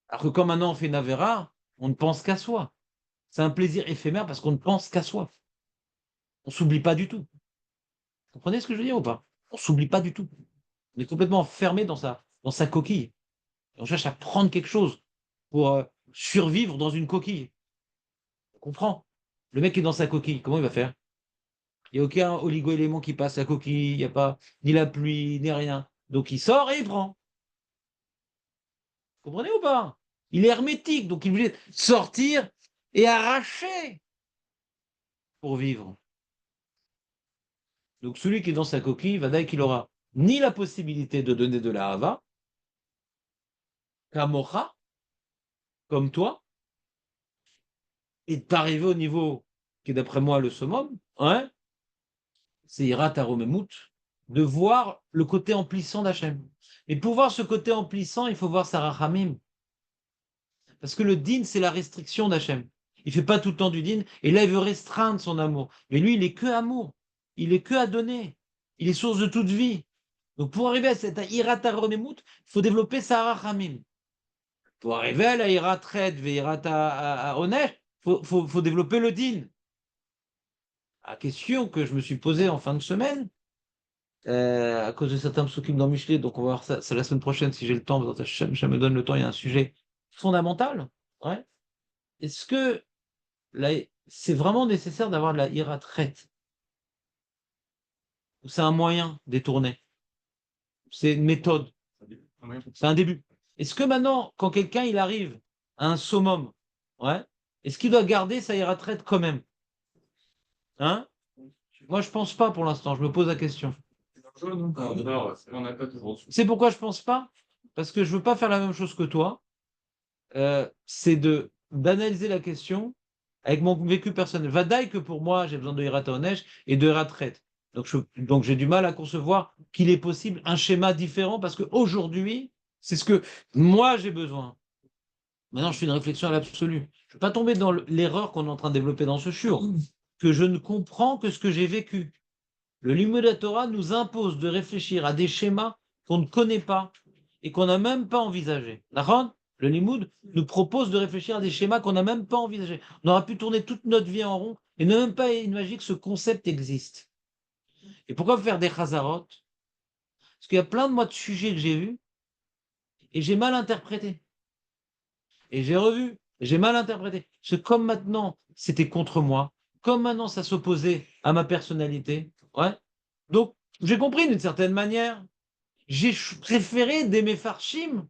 Alors que quand maintenant on fait une Avera, on ne pense qu'à soi. C'est un plaisir éphémère parce qu'on ne pense qu'à soi. On ne s'oublie pas du tout. Vous comprenez ce que je veux dire ou pas? On ne s'oublie pas du tout. On est complètement enfermé dans sa coquille. Et on cherche à prendre quelque chose pour survivre dans une coquille. On comprend. Le mec est dans sa coquille, comment il va faire? Il n'y a aucun oligo-élément qui passe la coquille, il n'y a pas ni la pluie, ni rien. Donc il sort et il prend. Vous comprenez ou pas? Il est hermétique, donc il est obligé de sortir et arracher pour vivre. Donc celui qui est dans sa coquille, Vadaï qu'il aura ni la possibilité de donner de la hava, kamocha, comme toi, et d'arriver au niveau qui est d'après moi le summum, hein, c'est Hirat Haromemout, de voir le côté emplissant d'Hachem. Et pour voir ce côté emplissant, il faut voir sa rachamim. Parce que le din, c'est la restriction d'Hachem. Il ne fait pas tout le temps du din, et là, il veut restreindre son amour. Mais lui, il est que amour. Il est que à donner. Il est source de toute vie. Donc, pour arriver à cette Hirat Haromemout, il faut développer sa rachamim. Pour arriver à la Hirat Red, Hirat Onesh, faut développer le din. La question que je me suis posée en fin de semaine, à cause de certains psukim dans Michelet, donc on va voir ça, c'est la semaine prochaine si j'ai le temps, ça me donne le temps, il y a un sujet fondamental. Ouais. Est-ce que c'est vraiment nécessaire d'avoir de la hirat traite? Ou c'est un moyen détourné? C'est une méthode? C'est un début. Est-ce que maintenant, quand quelqu'un il arrive à un summum, ouais, est-ce qu'il doit garder sa hirat traite quand même? Hein? Moi, je pense pas pour l'instant, je me pose la question. C'est pourquoi je pense pas? Parce que je veux pas faire la même chose que toi. C'est d'analyser la question avec mon vécu personnel. Vadaï que pour moi, j'ai besoin de Hirat Haonesh et de Hirat Tret. Donc j'ai du mal à concevoir qu'il est possible un schéma différent parce qu'aujourd'hui, c'est ce que moi j'ai besoin. Maintenant, je fais une réflexion à l'absolu. Je ne veux pas tomber dans l'erreur qu'on est en train de développer dans ce shiur, que je ne comprends que ce que j'ai vécu. Le Limud Torah nous impose de réfléchir à des schémas qu'on ne connaît pas et qu'on n'a même pas envisagé. D'accord? Le Limoud nous propose de réfléchir à des schémas qu'on n'a même pas envisagés. On aura pu tourner toute notre vie en rond et ne même pas imaginer que ce concept existe. Et pourquoi faire des chazarot? Parce qu'il y a plein de sujets que j'ai vus et j'ai mal interprété. Et j'ai revu, et j'ai mal interprété. Parce que comme maintenant, c'était contre moi, comme maintenant, ça s'opposait à ma personnalité, ouais. Donc, j'ai compris d'une certaine manière. J'ai préféré des méfarchim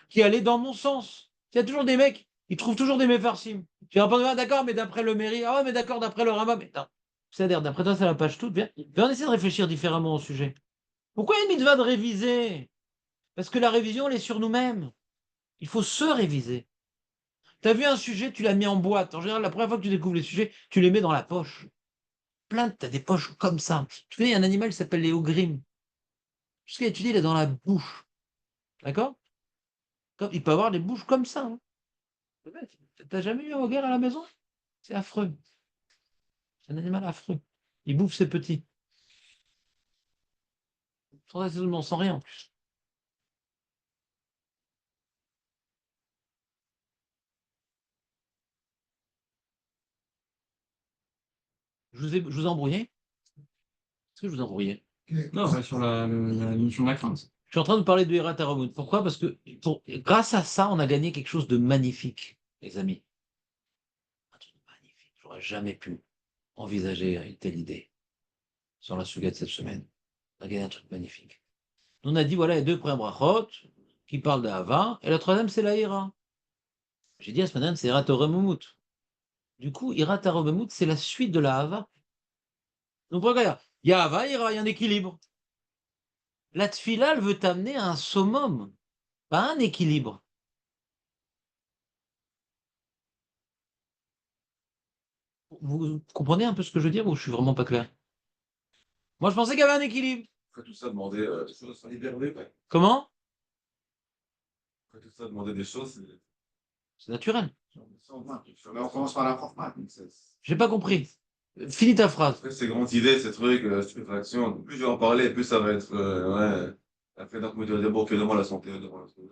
qui allaient dans mon sens. Il y a toujours des mecs, ils trouvent toujours des méfarchim. J'ai répondu, ah d'accord, mais d'après le mairie, ah ouais, mais d'accord, d'après le Rama, mais non. C'est-à-dire, d'après toi, c'est la page toute, viens, on essaie de réfléchir différemment au sujet. Pourquoi il y a une mitzvah de réviser? Parce que la révision, elle est sur nous-mêmes. Il faut se réviser. Tu as vu un sujet, tu l'as mis en boîte. En général, la première fois que tu découvres les sujets, tu les mets dans la poche. Plein, tu as des poches comme ça. Tu connais, il y a un animal qui s'appelle les ogrim. Tout ce qu'il a étudié, il est dans la bouche. D'accord? Il peut avoir des bouches comme ça. Hein. T'as jamais eu un ogre à la maison? C'est affreux. C'est un animal affreux. Il bouffe ses petits. Sans rien en plus. Je vous ai embrouillé? Est-ce que je vous ai embrouillé? Non, ouais, sur la mission de la crainte. Je suis en train de parler de Hirat Haramut. Pourquoi? Parce que grâce à ça, on a gagné quelque chose de magnifique, les amis. Un truc magnifique. J'aurais jamais pu envisager une telle idée sur la suga de cette semaine. On a gagné un truc magnifique. On a dit, voilà, il y a deux premières brachot qui parlent d'Ahava, et la troisième, c'est la Hira. J'ai dit à ce matin, c'est Hirat Haramut. Du coup, Hirat Haramut, c'est la suite de la Hava. Donc regarde, il y a Hava, Hira, il y a un équilibre. La tfila, elle veut t'amener à un summum, pas un équilibre. Vous comprenez un peu ce que je veux dire ou je suis vraiment pas clair? Moi, je pensais qu'il y avait un équilibre. Après tout ça, demander des choses sans liberté, quoi. Comment? Après tout ça, demander des choses, c'est. C'est naturel. Là, on commence par la prof. J'ai pas compris. Finis ta phrase. Après, ces grandes idées, ces trucs, stupéfaction, plus je vais en parler, plus ça va être. Ouais. Après, donc, me dire d'abord que demande la santé, demande la santé.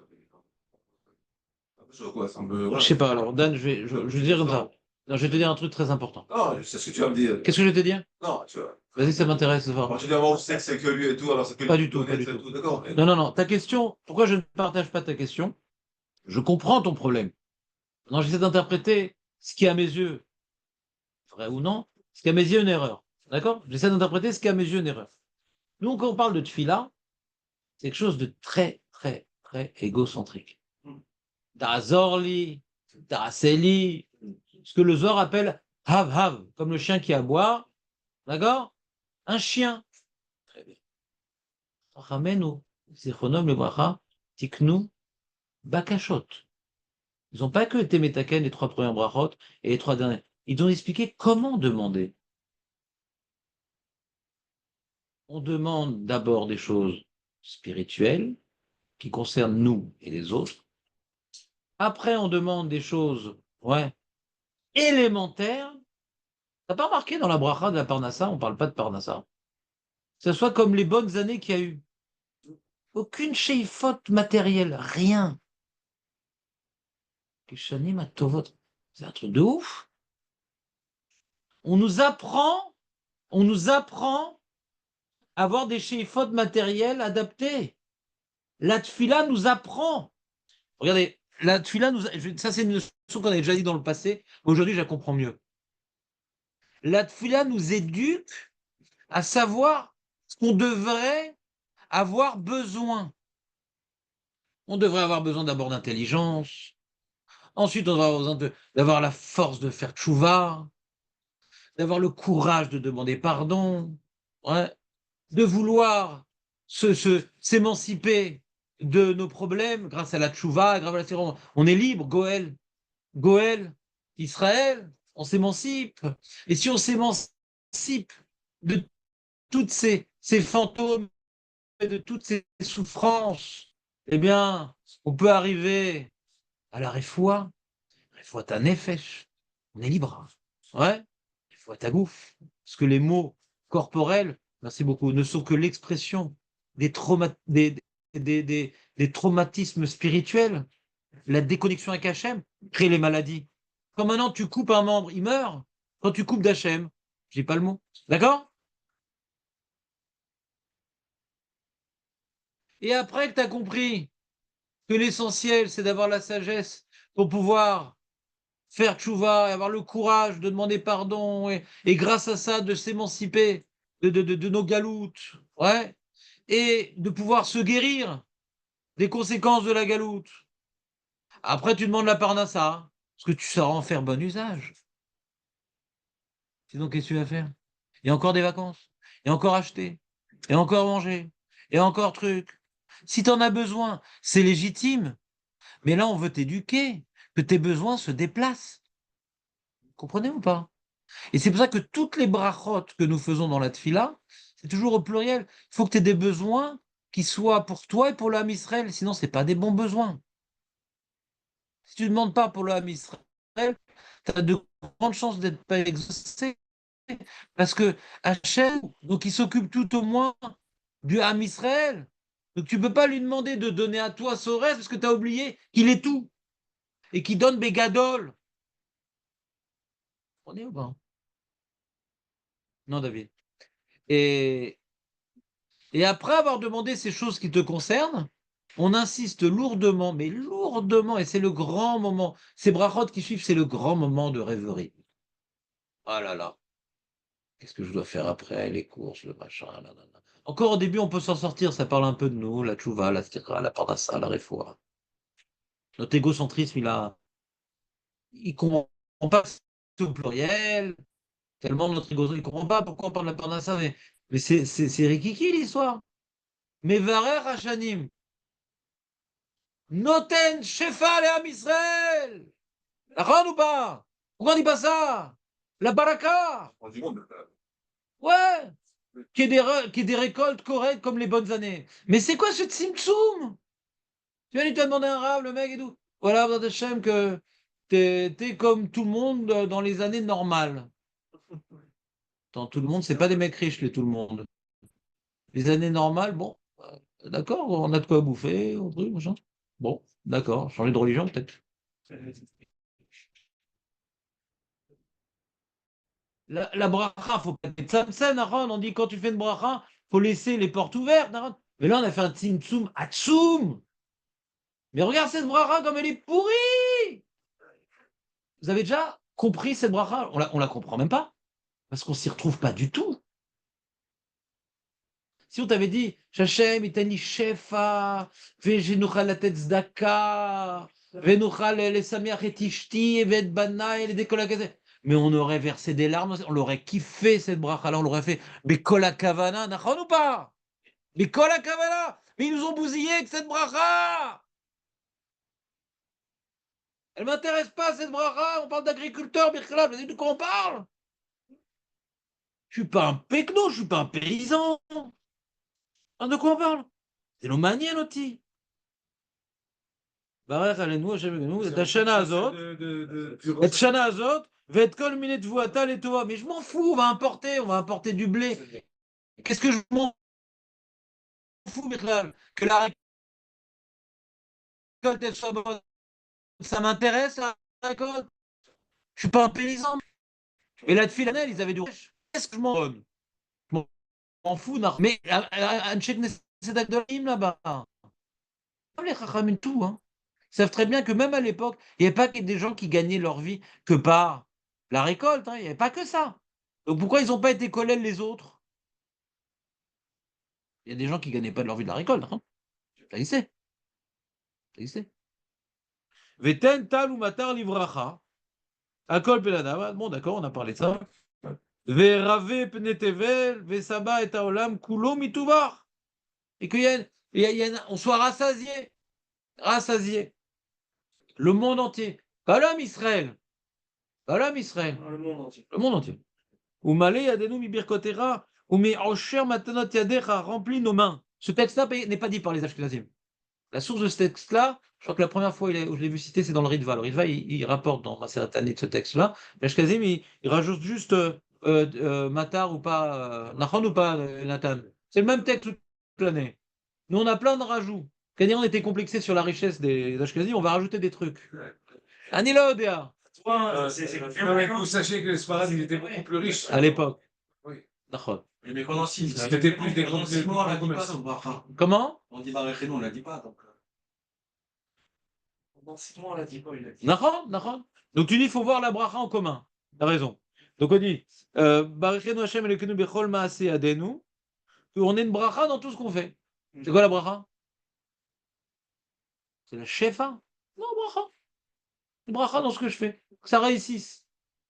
Un peu chaud, quoi, ça me. Je Voilà. sais pas, alors Dan, je vais dire comme ça. Non, je vais te dire un truc très important. Non, c'est ce que tu vas me dire. Qu'est-ce que je vais te dire? Non, tu vois. Vas-y, ça m'intéresse de À voir. partir du moment où je sais que c'est que lui et tout, alors c'est que Pas lui du tout, pas du c'est tout. d'accord. Mais... Non, non, non. Ta question, pourquoi je ne partage pas ta question? Je comprends ton problème. Non, j'essaie d'interpréter ce qui est à mes yeux, vrai ou non, ce qui est à mes yeux une erreur. D'accord? J'essaie d'interpréter ce qui est à mes yeux une erreur. Nous, quand on parle de tfila, c'est quelque chose de très, très, très égocentrique. Dazorli, Daseli, ce que le Zohar appelle hav-hav, comme le chien qui aboie. D'accord? Un chien. Très bien. Ramenu, Zichronom le bracha, tiknu, bakashot. Ils n'ont pas que été métaken, les trois premières brachot, et les trois dernières. Ils ont expliqué comment demander. On demande d'abord des choses spirituelles qui concernent nous et les autres. Après, on demande des choses, ouais, élémentaires. T'as pas remarqué dans la bracha de la Parnassa, on parle pas de Parnassa. Que ce soit comme les bonnes années qu'il y a eu. Aucune faute matérielle, rien. Kishanim Tovot. C'est un truc de ouf. On nous apprend à avoir des fautes matérielles adaptées. La tfila nous apprend. Regardez, la tfila nous. Ça, c'est une notion qu'on avait déjà dit dans le passé. Aujourd'hui, je la comprends mieux. La tfila nous éduque à savoir ce qu'on devrait avoir besoin. On devrait avoir besoin d'abord d'intelligence. Ensuite, on devrait avoir besoin d'avoir la force de faire tchouva, d'avoir le courage de demander pardon, ouais, de vouloir s'émanciper de nos problèmes grâce à la tchouva. On est libre, Goël, Goël, Israël, on s'émancipe. Et si on s'émancipe de toutes ces fantômes et de toutes ces souffrances, eh bien, on peut arriver à la refoua ta nefesh. On est libre. Ouais, ta gouffe. Parce que les mots corporels, merci beaucoup, ne sont que l'expression des traumas, des traumatismes spirituels, la déconnexion avec Hachem, crée les maladies. Quand maintenant tu coupes un membre, il meurt. Quand tu coupes d'Hachem, je dis pas le mot. D'accord? Et après que tu as compris que l'essentiel, c'est d'avoir la sagesse pour pouvoir faire tchouva et avoir le courage de demander pardon et grâce à ça de s'émanciper de nos galoutes, ouais, et de pouvoir se guérir des conséquences de la galoute. Après, tu demandes la parnassa, parce que tu sauras en faire bon usage. Sinon, qu'est-ce que tu vas faire? Il y a encore des vacances, et encore acheter, et encore manger, et encore truc. Si tu en as besoin, c'est légitime, mais là, on veut t'éduquer, que tes besoins se déplacent. Vous comprenez ou pas? Et c'est pour ça que toutes les brachot que nous faisons dans la tfila, c'est toujours au pluriel. Il faut que tu aies des besoins qui soient pour toi et pour l'âme Israël, sinon ce n'est pas des bons besoins. Si tu ne demandes pas pour l'âme Israël, tu as de grandes chances d'être pas exaucé. Parce que Hachem, donc il s'occupe tout au moins du âme Israël. Donc tu ne peux pas lui demander de donner à toi ce reste parce que tu as oublié qu'il est tout et qu'il donne Bégadol. On est ou pas? Non, David. Et, et après avoir demandé ces choses qui te concernent, on insiste lourdement, mais lourdement, et c'est le grand moment. Ces brachot qui suivent, c'est le grand moment de rêverie. Ah là là, qu'est-ce que je dois faire après? Les courses, le machin, là, là, là. Encore au début, on peut s'en sortir, ça parle un peu de nous, la tchouva, la stira, la parnassa, la refoua. Notre égocentrisme, il comprend pas tout au pluriel, tellement notre égocentrisme, il comprend pas pourquoi on parle de la parnassa, mais c'est rikiki l'histoire. Mais varer Hashanim, Noten Shefa le Am Israël. D'accord ou pas? Pourquoi on dit pas ça? La baraka. Du monde. Ouais. Qu'il y ait des récoltes correctes comme les bonnes années. Mais c'est quoi ce tzimtzum? Tu viens lui te demander un rave, le mec et tout. Voilà, Baruch Hashem, que t'es comme tout le monde dans les années normales. Attends, tout le monde, c'est pas des mecs riches, les tout le monde. Les années normales, bon, d'accord, on a de quoi bouffer, un truc, machin. Bon, d'accord, changer de religion peut-être. La bracha, faut pas être samsen, Aaron. On dit quand tu fais une bracha, faut laisser les portes ouvertes, Aaron. Mais là, on a fait un tzimtzum atsoum. Mais regarde cette bracha comme elle est pourrie. Vous avez déjà compris cette bracha? On la comprend même pas, parce qu'on s'y retrouve pas du tout. Si on t'avait dit, Shachem, itani shefa, ve'jenuchal latet tzedaka, ve'nuchal les samiach et tishti, et bana, et les décolakazé. Mais on aurait versé des larmes, on l'aurait kiffé cette bracha-là, on l'aurait fait, mais kola kavana, nachon ou pas? Mais kola kavana, mais ils nous ont bousillé avec cette bracha! Elle m'intéresse pas cette bracha, on parle d'agriculteurs, Birkala, vous savez de quoi on parle? Je suis pas un pecno, je suis pas un paysan. De quoi on parle? C'est nos manières, Loti. ברך עלינו, השם יגנו, את השנה הזאת, את שנה הזאת, ואת כל מיני תבואתה לטובה. Mais je m'en fous, on va importer du blé. Qu'est-ce que je m'en fous, Bichlal? Que la récolte elle soit bonne. Ça m'intéresse, la récolte. Je suis pas un paysan. Et la filanelle, ils avaient du riche. Qu'est-ce que je m'en donne? Je m'en fous, non. Mais Anchek Nesedak de l'Im là-bas. Les Chachamim tout, hein. Ils savent très bien que même à l'époque, il n'y avait pas que des gens qui gagnaient leur vie que par la récolte, hein, il n'y avait pas que ça. Donc pourquoi ils n'ont pas été collèles les autres? Il y a des gens qui ne gagnaient pas de leur vie de la récolte. Hein. Ça y sait. Ça y sait. Veten tal ou matar livracha. Akol peladava. Bon, d'accord, on a parlé de ça. Verave pnetevel, vesaba et aolam kulo mituvar. Et on soit rassasié. Rassasié. Le monde entier. Pas l'homme Israël. Pas l'homme Israël. Le monde entier. Le monde entier. Ou malé yadenu mi birkotera, ou mi osher matanot yadecha, remplit nos mains. Ce texte-là n'est pas dit par les Ashkenazim. La source de ce texte-là, je crois que la première fois où je l'ai vu citer, c'est dans le Ritva. Le Ritva, il rapporte dans Maseret Tanit de ce texte-là. Les Ashkenazim, il rajoute juste Matar ou pas, Nachon ou pas, Nathan. C'est le même texte toute l'année. Nous, on a plein de rajouts. C'est-à-dire, on était complexé sur la richesse des Ashkenazim, on va rajouter des trucs. Anila Odea, Vous sachez que les Sparades, ils étaient beaucoup plus riches. à l'époque. Oui. D'accord. Mais pendant 6 C'était plus des grands mois, on l'a dit pas, commerçants. son bracha. Comment? On dit Baréchénou, on l'a dit pas. Donc... Pendant 6 mois, on l'a dit pas, il a dit. D'accord. Donc tu dis, il faut voir la bracha en commun. Tu as raison. Donc on dit, Baruchenu Hashem Elokeinu bechol maaseh yadenu, on est une bracha dans tout ce qu'on fait. C'est quoi la bracha? C'est la shefa? Non, bracha. Une bracha dans ce que je fais. Que ça réussisse.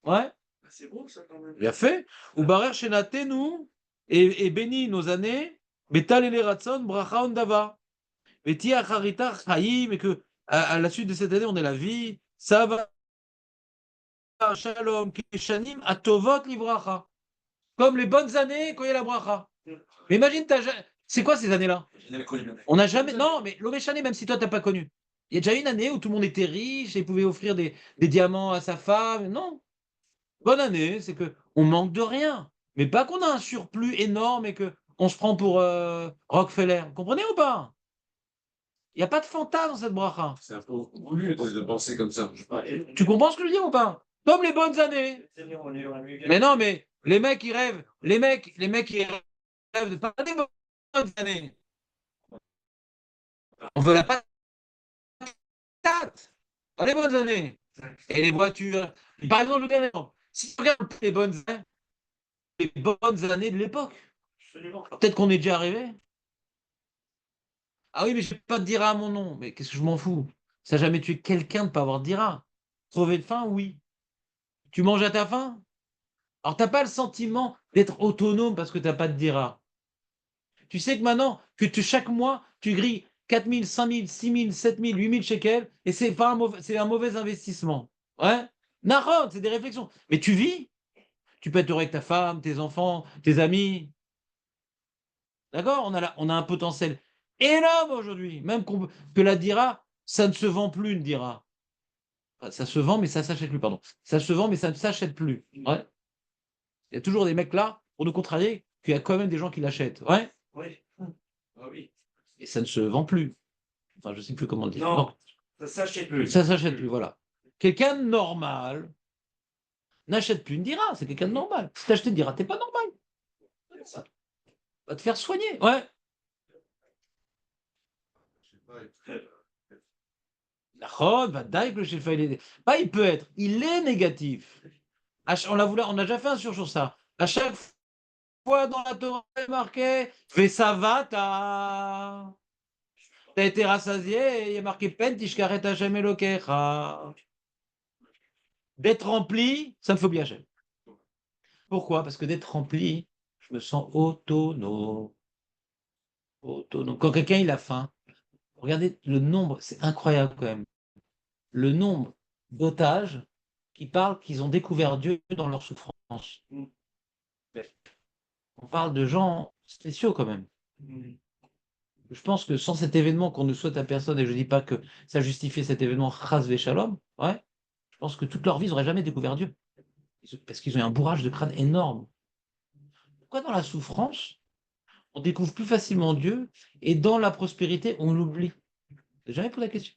Ouais, C'est beau ça quand même. bien fait. Ou barer shenatenu, et bénis nos années, betal ele ratson, bracha ondava. Beti acharita chayim, et que à la suite de cette année, on ait la vie, ça va. Shalom, Keshanim, Atovot, Livracha. Comme les bonnes années quand il y a la bracha. Mais imagine, c'est quoi ces années-là? On n'a jamais. Non, mais l'Omeshane, même si toi, tu n'as pas connu. Il y a déjà une année où tout le monde était riche et pouvait offrir des diamants à sa femme. Non. Bonne année, c'est que on manque de rien. Mais pas qu'on a un surplus énorme et qu'on se prend pour Rockefeller. Vous comprenez ou pas? Il n'y a pas de fantasme dans cette bracha. C'est un peu voulu de penser comme ça. Tu comprends ce que je dis ou pas? Comme les bonnes années. Mais non, mais les mecs, ils rêvent. Les mecs, ils rêvent de pas des bonnes années. On veut la patate. Pas les bonnes années. Et les voitures. Par exemple, le dernier exemple. Si tu regardes les bonnes années de l'époque, peut-être qu'on est déjà arrivé. Ah oui, mais je ne vais pas te dire à mon nom. Mais qu'est-ce que je m'en fous? Ça n'a jamais tué quelqu'un de ne pas avoir de dira. Crever de faim, oui. Tu manges à ta faim? Alors, tu n'as pas le sentiment d'être autonome parce que tu n'as pas de dira. Tu sais que maintenant, chaque mois, tu grilles 4 000, 5 000, 6 000, 7 000, 8 000 shekels et c'est un mauvais investissement. Ouais? Narod, c'est des réflexions. Mais tu vis. Tu peux être heureux avec ta femme, tes enfants, tes amis. D'accord? On a un potentiel énorme aujourd'hui. Même que la dira, ça ne se vend plus, une dira. Enfin, ça se vend, mais ça ne s'achète plus, pardon. Ça se vend, mais ça ne s'achète plus. Ouais. Il y a toujours des mecs là, pour nous contrarier, qu'il y a quand même des gens qui l'achètent. Ouais. Oui. Ah oui. Et ça ne se vend plus. Enfin, je ne sais plus comment le dire. Non, Donc, ça s'achète plus. ça ne s'achète plus, voilà. Quelqu'un de normal n'achète plus une dira, c'est quelqu'un de normal. Si tu achètes une dira, tu n'es pas normal. Ça va te faire soigner. Ouais. Pas il peut être, il est négatif. On a déjà fait un sur ça. À chaque fois dans la Torah, il est marqué Vesavata. Tu as été rassasié et il est marqué Pen Tishkaret Hashem Elokecha. D'être rempli, ça me fait oublier Hashem. Pourquoi? Parce que d'être rempli, je me sens autonome. Autonome. Quand quelqu'un il a faim, regardez le nombre, c'est incroyable quand même. Le nombre d'otages qui parlent qu'ils ont découvert Dieu dans leur souffrance. On parle de gens spéciaux quand même. Je pense que sans cet événement qu'on ne souhaite à personne, et je ne dis pas que ça justifie cet événement Chas Shalom, ouais, je pense que toute leur vie, ils n'auraient jamais découvert Dieu. Parce qu'ils ont eu un bourrage de crâne énorme. Pourquoi dans la souffrance, on découvre plus facilement Dieu et dans la prospérité, on l'oublie? J'ai jamais posé la question.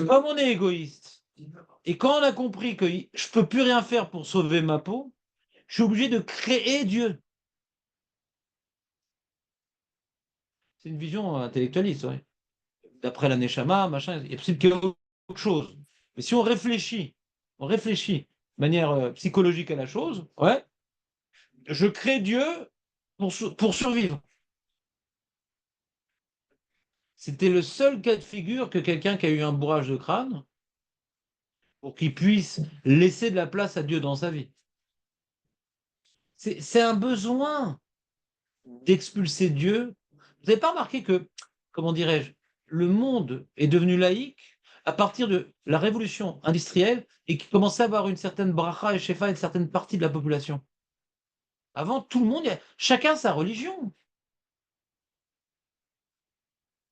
Comme on est égoïste, et quand on a compris que je ne peux plus rien faire pour sauver ma peau, je suis obligé de créer Dieu. C'est une vision intellectualiste, ouais. D'après la Neshama, machin, il est possible qu'il y ait autre chose. Mais si on réfléchit de manière psychologique à la chose, ouais, je crée Dieu pour survivre. C'était le seul cas de figure que quelqu'un qui a eu un bourrage de crâne, pour qu'il puisse laisser de la place à Dieu dans sa vie. C'est un besoin d'expulser Dieu. Vous n'avez pas remarqué que, comment dirais-je, le monde est devenu laïque à partir de la révolution industrielle et qui commençait à avoir une certaine bracha et shefa, une certaine partie de la population. Avant, tout le monde, chacun sa religion.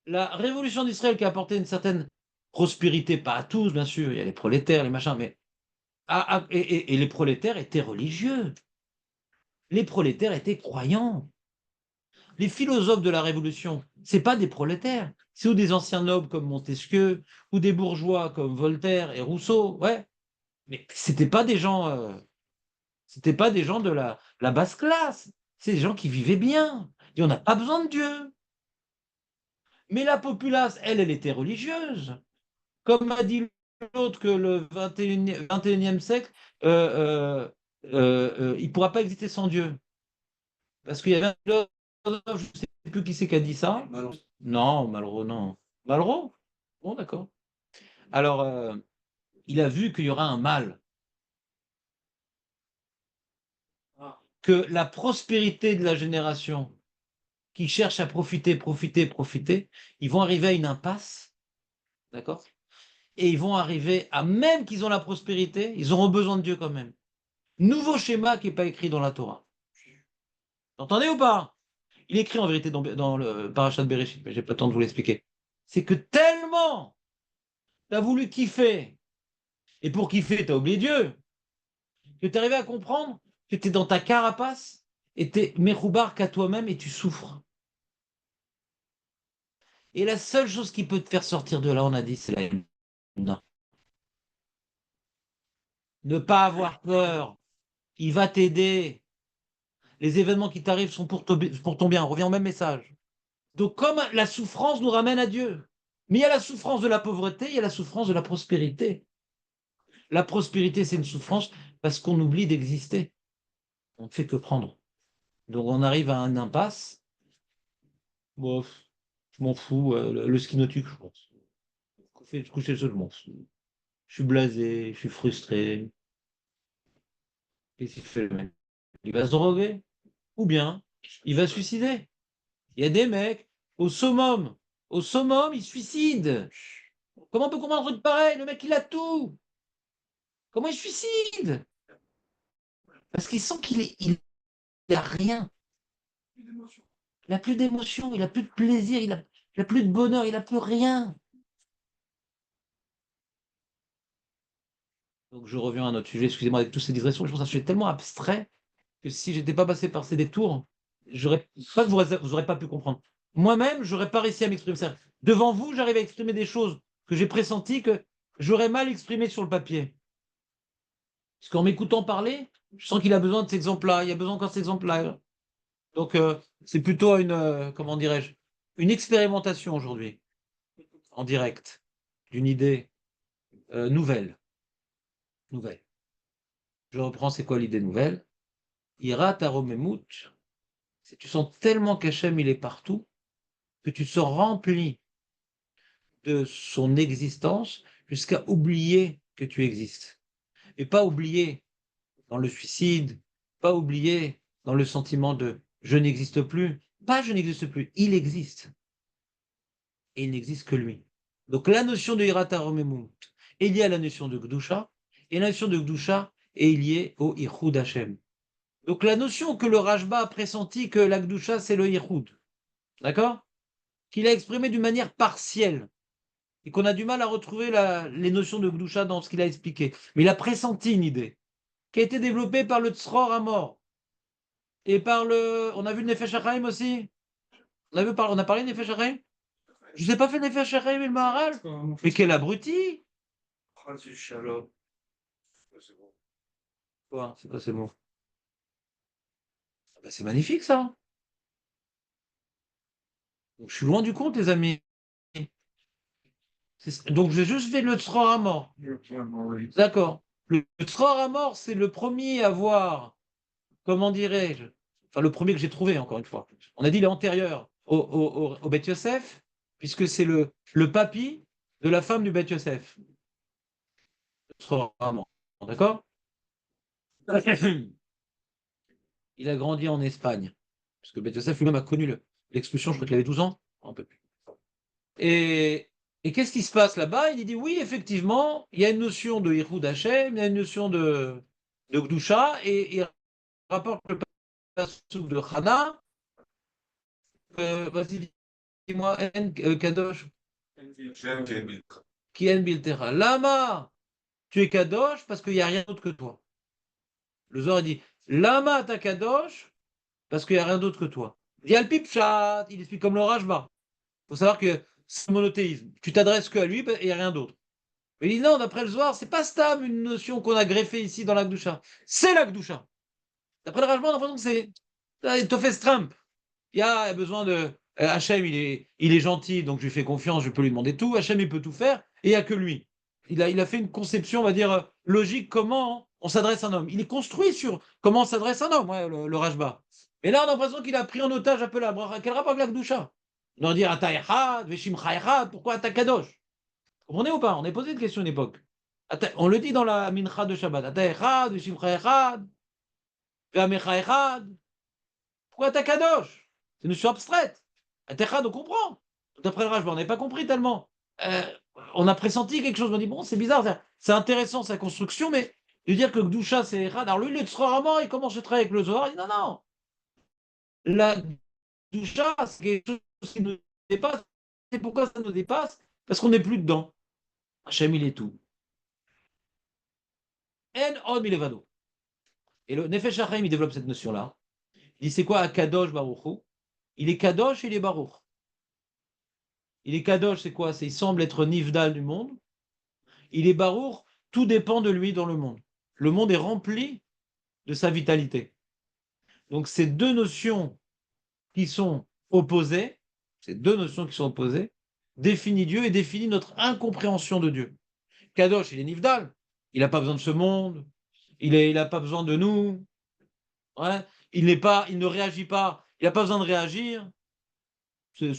La révolution industrielle qui a apporté une certaine prospérité, pas à tous, bien sûr, il y a les prolétaires, les machins, mais et les prolétaires étaient religieux. Les prolétaires étaient croyants. Les philosophes de la Révolution, ce n'est pas des prolétaires. C'est ou des anciens nobles comme Montesquieu, ou des bourgeois comme Voltaire et Rousseau. Ouais. Mais c'était pas des gens de la basse classe. C'est des gens qui vivaient bien. Et on n'a pas besoin de Dieu. Mais la populace, elle était religieuse. Comme a dit l'autre que le 21e siècle, il ne pourra pas exister sans Dieu. Parce qu'il y avait un philosophe, je ne sais plus qui c'est qui a dit ça. Non, Malraux, non. Malraux? Bon, d'accord. Alors, il a vu qu'il y aura un mal, que la prospérité de la génération qui cherche à profiter, ils vont arriver à une impasse, d'accord? Et ils vont arriver à, même qu'ils ont la prospérité, ils auront besoin de Dieu quand même. Nouveau schéma qui n'est pas écrit dans la Torah. Vous entendez ou pas? Il est écrit en vérité dans le Parashat Bereshit, mais j'ai pas le temps de vous l'expliquer. C'est que tellement tu as voulu kiffer, et pour kiffer, tu as oublié Dieu, que tu es arrivé à comprendre que tu es dans ta carapace, et tu es méroubar qu'à toi-même, et tu souffres. Et la seule chose qui peut te faire sortir de là, on a dit, c'est la haine. Ne pas avoir peur, il va t'aider. Les événements qui t'arrivent sont pour ton bien. On revient au même message. Donc, comme la souffrance nous ramène à Dieu, mais il y a la souffrance de la pauvreté, il y a la souffrance de la prospérité. La prospérité, c'est une souffrance parce qu'on oublie d'exister. On ne fait que prendre. Donc, on arrive à un impasse. Bon, je m'en fous. Le ski nautique, je pense. Coucher le sol, je m'en fous. Je suis blasé, je suis frustré. Qu'est-ce qu'il fait le mec? Il va se droguer ou bien il va se suicider. Il y a des mecs au summum, ils se suicident. Comment on peut comprendre un truc pareil? Le mec, il a tout. Comment il se suicide? Parce qu'il sent il a rien. Il n'a plus d'émotion, il n'a plus de plaisir, il a plus de bonheur, il n'a plus rien. Donc je reviens à notre sujet, excusez-moi avec toutes ces digressions, je pense que c'est un sujet tellement abstrait que si j'étais pas passé par ces détours, j'aurais pas que vous aurez pas pu comprendre. Moi-même, j'aurais pas réussi à m'exprimer. Devant vous, j'arrive à exprimer des choses que j'ai pressenties que j'aurais mal exprimées sur le papier. Parce qu'en m'écoutant parler, je sens qu'il a besoin de cet exemple-là, il y a besoin encore de cet exemple-là. Donc c'est plutôt comment dirais-je, une expérimentation aujourd'hui, en direct, d'une idée nouvelle. Nouvelle. Je reprends, c'est quoi l'idée nouvelle? Ira taromemut. Si tu sens tellement qu'Hachem, il est partout, que tu te sens rempli de son existence jusqu'à oublier que tu existes. Et pas oublier dans le suicide, pas oublier dans le sentiment de je n'existe plus. Pas je n'existe plus, il existe. Et il n'existe que lui. Donc la notion de Hirata Romemut est liée à la notion de Gdusha, et la notion de Gdusha est liée au Ichud Hashem. Donc la notion que le Rajba a pressenti que la Gdusha c'est le Ichud, d'accord? Qu'il a exprimé d'une manière partielle, et qu'on a du mal à retrouver les notions de Gdusha dans ce qu'il a expliqué. Mais il a pressenti une idée, qui a été développée par le Tzror Amor, et par le... On a vu le Nefesh HaChaim aussi? On a parlé de Nefesh HaChaim? Je vous ai pas fait Nefesh HaChaim et le Maharal? Mais quel abruti! Oh, du shalom. Quoi? C'est quoi ces mots? Ah bah, c'est magnifique ça! Donc, je suis loin du compte, les amis. Donc j'ai juste fait le Tzror Amor. D'accord. Le Tzror Amor, c'est le premier à voir, comment dirais-je, enfin le premier que j'ai trouvé, encore une fois. On a dit il est antérieur au Beth Yosef, puisque c'est le papy de la femme du Beth Yosef. Le Tzror Amor. D'accord? Il a grandi en Espagne, parce que Beth Yosef lui-même a connu l'expulsion, je crois qu'il avait 12 ans, un peu plus. Et qu'est-ce qui se passe là-bas? Il dit oui, effectivement, il y a une notion de Yichud Hashem, il y a une notion de Gdusha, et il rapporte le passage de Hana, vas-y, dis-moi, Kadosh, qui en Biltera. Lama, tu es Kadosh parce qu'il n'y a rien d'autre que toi. Le Zohar dit, Lama Takadosh, parce qu'il n'y a rien d'autre que toi. Dial Pipchat, il explique comme le Rajba. Il faut savoir que c'est le monothéisme. Tu t'adresses qu'à lui et il n'y a rien d'autre. Mais il dit non, d'après le Zohar, c'est pas Stam, une notion qu'on a greffée ici dans l'Akdoucha. C'est l'Akdoucha. D'après le Rajba, on a l'impression que c'est Tofes Trump. Il y a besoin de. Hachem, il est gentil, donc je lui fais confiance, je peux lui demander tout. Hachem, il peut tout faire, et il n'y a que lui. Il a fait une conception, on va dire, logique, comment on s'adresse à un homme. Il est construit sur comment on s'adresse à un homme, ouais, le Rajba. Et là, on a l'impression qu'il a pris en otage un peu la bracha. Quel rapport avec la Gdusha? On va dire Ata Echad, Veshimcha Echad, pourquoi Ata Kadosh? Vous comprenez ou pas? On a posé une question à une époque. On le dit dans la Mincha de Shabbat. Ata Echad, Veshimcha Echad, Ve'amecha Echad. Pourquoi Ata Kadosh? C'est une notion abstraite. Ata Echad, on comprend. D'après le Rajba, on n'avait pas compris tellement. Euh, on a pressenti quelque chose. On a dit, bon, c'est bizarre, c'est intéressant sa construction, mais de dire que Gdusha, c'est Echad. Alors lui, le Tzrorama, il commence à travailler avec le Zohar. Il dit, non, non. La Gdusha, c'est quelque chose qui nous dépasse. Et pourquoi ça nous dépasse? Parce qu'on n'est plus dedans. Hachem, il est tout. En od milevado. Et le Nefesh HaChaim, il développe cette notion-là. Il dit, c'est quoi Kadosh Baruch Hu? Il est Kadosh, il est Baruch. Il est Kadosh, c'est quoi? Il semble être Nivdal du monde. Il est Baruch, tout dépend de lui dans le monde. Le monde est rempli de sa vitalité. Donc ces deux notions qui sont opposées, définissent Dieu et définissent notre incompréhension de Dieu. Kadosh, il est Nivdal. Il n'a pas besoin de ce monde. Il n'a pas besoin de nous. Ouais. Il ne réagit pas. Il n'a pas besoin de réagir. Il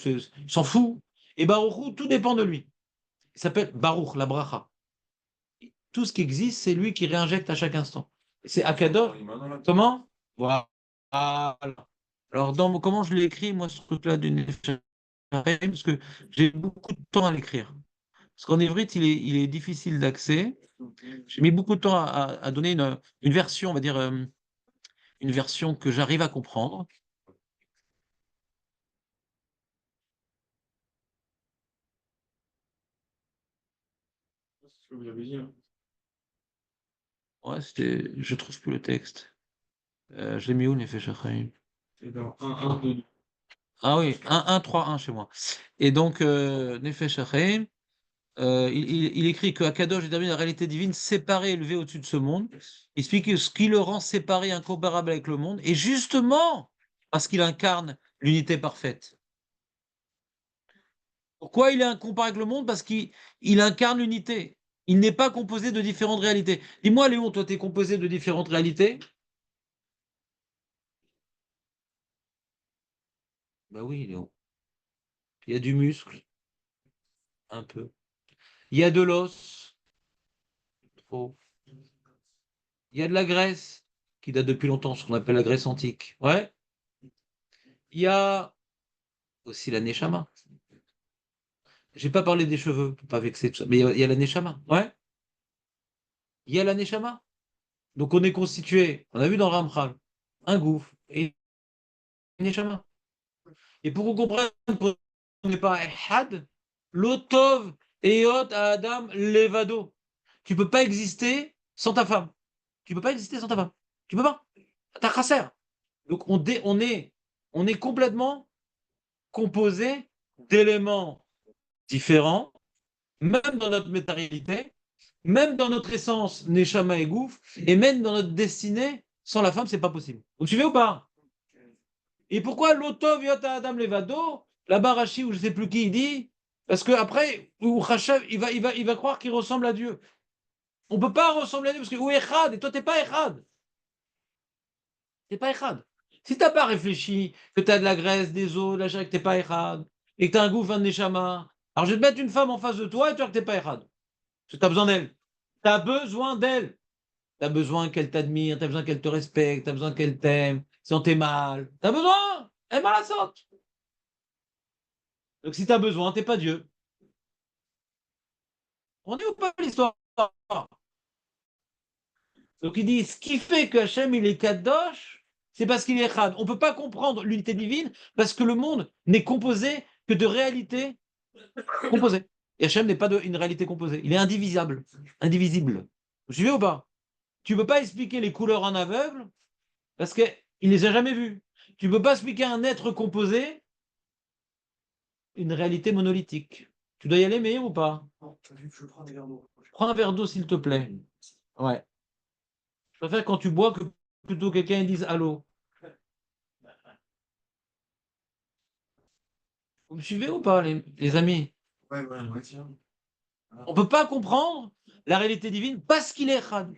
s'en fout. Et Baruch, tout dépend de lui. Il s'appelle Baruch, la bracha. Tout ce qui existe, c'est lui qui réinjecte à chaque instant. C'est Akadosh. Comment? Voilà. Alors, comment je l'ai écrit, moi, ce truc-là du Nefesh HaChaim, parce que j'ai beaucoup de temps à l'écrire. Parce qu'en hébreu, il est difficile d'accès. J'ai mis beaucoup de temps à donner une version, on va dire, une version que j'arrive à comprendre. C'est ce que vous avez dit. Hein. Ouais, je trouve plus le texte. Je l'ai mis où, Nefesh HaChaim? C'est dans 1, 2, 2. Ah oui, 1-1-3-1 chez moi. Et donc, Nefesh HaChaim, il écrit que Akadosh détermine la réalité divine séparée, élevée au-dessus de ce monde. Il explique que ce qui le rend séparé, incomparable avec le monde, est justement parce qu'il incarne l'unité parfaite. Pourquoi il est incomparable avec le monde? Parce qu'il incarne l'unité. Il n'est pas composé de différentes réalités. Dis-moi, Léon, toi, tu es composé de différentes réalités? Bah oui, Léon. Il y a du muscle, un peu. Il y a de l'os, trop. Il y a de la graisse, qui date depuis longtemps, ce qu'on appelle la Grèce antique. Ouais. Il y a aussi la Neshama. J'ai pas parlé des cheveux, pour pas vexer tout ça, mais il y a la Neshama. Ouais. Il y a la Neshama. Donc on est constitué, on a vu dans Ramchal, un gouffre et une Neshama. Et pour qu'on comprenne qu'on n'est pas Ehad, Lotov Eot Adam Levado. Tu peux pas exister sans ta femme. Tu peux pas exister sans ta femme. Tu peux pas. T'as chasser. Donc on est complètement composé d'éléments différents, même dans notre matérialité, même dans notre essence, Neshama et Gouffre, et même dans notre destinée, sans la femme, c'est pas possible. Vous suivez ou pas? Et pourquoi l'Otov Yota Adam Levado, la Barachi ou je sais plus qui, il dit, parce que après, ou Chachav, il va croire qu'il ressemble à Dieu. On peut pas ressembler à Dieu parce que ou Echad, et toi t'es pas Echad. T'es pas Echad. Si t'as pas réfléchi, que tu as de la graisse, des os, de la chair, que t'es pas Echad, et que tu as un gouffre, un Neshama, alors je vais te mettre une femme en face de toi et tu vois que t'es pas Echad. Parce que tu as besoin d'elle. Tu as besoin d'elle. Tu as besoin qu'elle t'admire, tu as besoin qu'elle te respecte, tu as besoin qu'elle t'aime, si t'es mal. Tu as besoin. Elle m'a la sorte. Donc si tu as besoin, t'es pas Dieu. On est ou pas l'histoire? Donc il dit, ce qui fait que Hachem, il est Kadosh, c'est parce qu'il est Echad. On ne peut pas comprendre l'unité divine parce que le monde n'est composé que de réalités composées. Et Hachem n'est pas une réalité composée. Il est indivisible. Indivisible. Vous suivez ou pas? Tu ne peux pas expliquer les couleurs en aveugle Parce qu'il ne les a jamais vus. Tu ne peux pas expliquer à un être composé une réalité monolithique. Tu dois y aller, mais ou pas? Non, je prends des verres d'eau. Prends un verre d'eau, s'il te plaît. Ouais. Je préfère quand tu bois que plutôt quelqu'un dise allô. Vous me suivez ou pas, les amis? Ouais, tiens. On ne peut pas comprendre la réalité divine parce qu'il est Echad.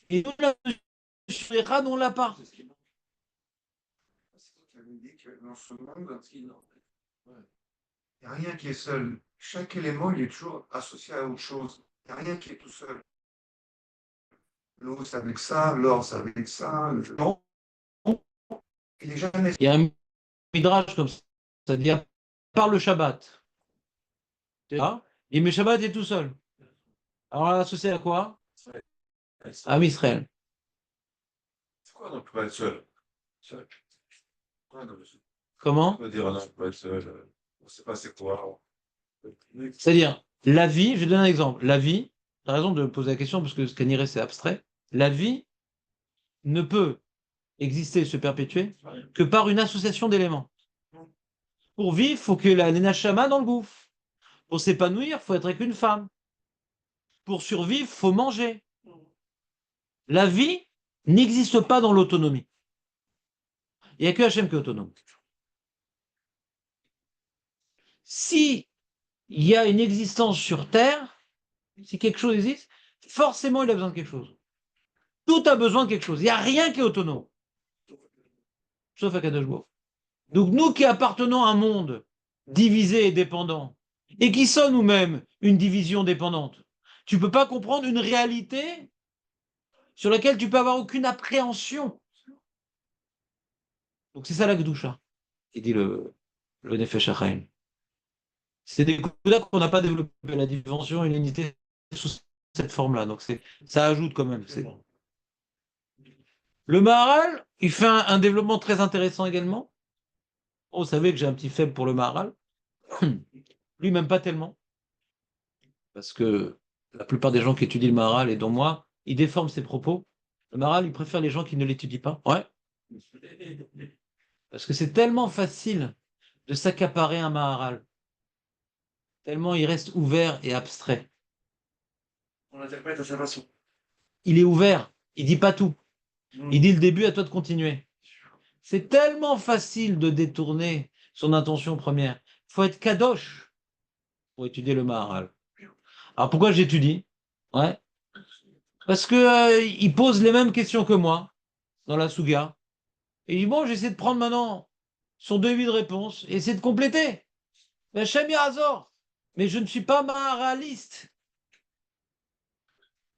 Et nous, la notion d'Echad, on ne l'a pas. C'est toi qui avais dit que dans ce monde, il n'y a rien qui est seul. Chaque élément, il est toujours associé à autre chose. Il n'y a rien qui est tout seul. L'eau, c'est avec ça, l'or, c'est avec ça. Non. Il n'est jamais Il y a un midrash comme ça, c'est-à-dire par le Shabbat. Ah, et mais Shabbat est tout seul. Alors on l'a associé à quoi? À Israël. C'est quoi, non, on peut pas être seul? Seul. Ouais, non, Comment? on peut dire, non, on peut pas être seul. On ne sait pas c'est quoi. C'est-à-dire, la vie, je donne un exemple. La vie, tu as raison de poser la question parce que ce qu'Aniré, c'est abstrait. La vie ne peut exister et se perpétuer que par une association d'éléments. Pour vivre, il faut que la Neshama dans le gouffre. Pour s'épanouir, il faut être avec une femme. Pour survivre, il faut manger. La vie n'existe pas dans l'autonomie. Il n'y a que Hachem qui est autonome. Si il y a une existence sur Terre, si quelque chose existe, forcément il a besoin de quelque chose. Tout a besoin de quelque chose. Il n'y a rien qui est autonome. Sauf Akadosh Baruch. Donc nous qui appartenons à un monde divisé et dépendant, et qui sommes nous-mêmes une division dépendante, tu ne peux pas comprendre une réalité sur laquelle tu peux avoir aucune appréhension. Donc c'est ça la Gdusha, qui dit le Nefesh HaChaim. C'est des coups qu'on n'a pas développé la dimension et l'unité sous cette forme-là. Donc ça ajoute quand même. Le Maharal, il fait un développement très intéressant également. Oh, vous savez que j'ai un petit faible pour le Maharal. Lui, même pas tellement. Parce que la plupart des gens qui étudient le Maharal, et dont moi, ils déforment ses propos. Le Maharal, il préfère les gens qui ne l'étudient pas. Ouais. Parce que c'est tellement facile de s'accaparer un Maharal. Tellement il reste ouvert et abstrait. On l'interprète à sa façon. Il est ouvert. Il dit pas tout. Il dit le début, à toi de continuer. C'est tellement facile de détourner son intention première. Il faut être kadosh pour étudier le Maharal. Alors pourquoi j'étudie? Ouais. Parce que il pose les mêmes questions que moi dans la Souga. Et il dit bon, j'essaie de prendre maintenant son devis de réponse et essayer de compléter. Mais Hachem Yazor. Mais je ne suis pas maharaliste.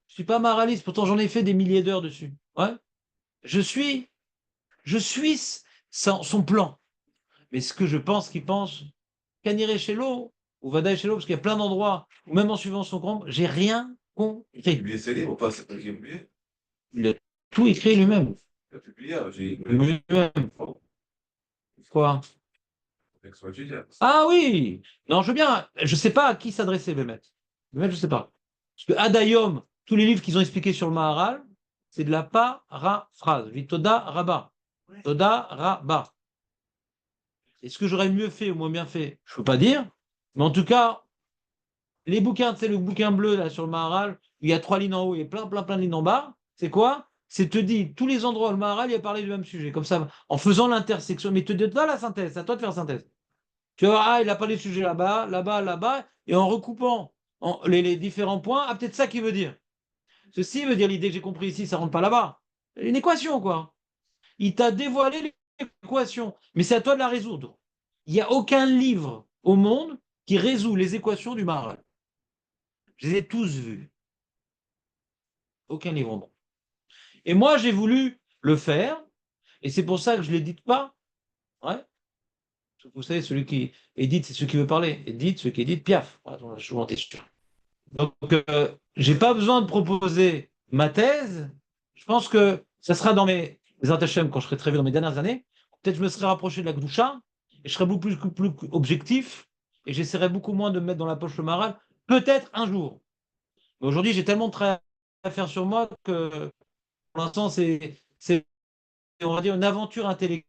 Je ne suis pas maharaliste. Pourtant, j'en ai fait des milliers d'heures dessus. Ouais. Je suis son plan. Mais ce que je pense qu'il pense, Kaniré Shelo ou Vadaï Shelo, parce qu'il y a plein d'endroits où même en suivant son compte, j'ai rien Il a compris. publié ses livres ou pas? C'est pas qu'il a publié? Il a tout écrit lui-même. Il a publié, j'ai Lui-même. Quoi? que soit étudié. Ah oui! Non, je veux bien. Je ne sais pas à qui s'adresser, Bémet. Bémet, je ne sais pas. Parce que Adayom, tous les livres qu'ils ont expliqués sur le Maharal, c'est de la paraphrase. Vitoda Rabba. Toda Rabba. Est-ce que j'aurais mieux fait ou moins bien fait? Je ne peux pas dire. Mais en tout cas, les bouquins, c'est le bouquin bleu là sur le Maharal, où il y a 3 lignes en haut et plein de lignes en bas. C'est quoi? C'est te dit tous les endroits où le Maharal il a parlé du même sujet. Comme ça, en faisant l'intersection. Mais te dit pas la synthèse, c'est à toi de faire la synthèse. Tu vas voir, ah, il a parlé du sujet là-bas, là-bas, là-bas, et en recoupant les différents points, ah, peut-être ça qu'il veut dire. Ceci veut dire l'idée que j'ai compris ici, ça rentre pas là-bas. Une équation, quoi. Il t'a dévoilé l'équation, mais c'est à toi de la résoudre. Il n'y a aucun livre au monde qui résout les équations du Maharal. Je les ai tous vus. Aucun livre au monde. Et moi, j'ai voulu le faire, et c'est pour ça que je ne l'édite pas. Ouais. Vous savez, celui qui édite, c'est celui qui veut parler. Édite, celui qui édite, piaf. Attends, je suis en sûr. Donc, j'ai pas besoin de proposer ma thèse. Je pense que ça sera dans mes Hachem, quand je serai très vieux dans mes dernières années. Peut-être je me serai rapproché de la Gdusha et je serai beaucoup plus objectif et j'essaierai beaucoup moins de me mettre dans la poche le Maharal. Peut-être un jour. Mais aujourd'hui, j'ai tellement de travail à faire sur moi que l'instant, on va dire, une aventure intellectuelle,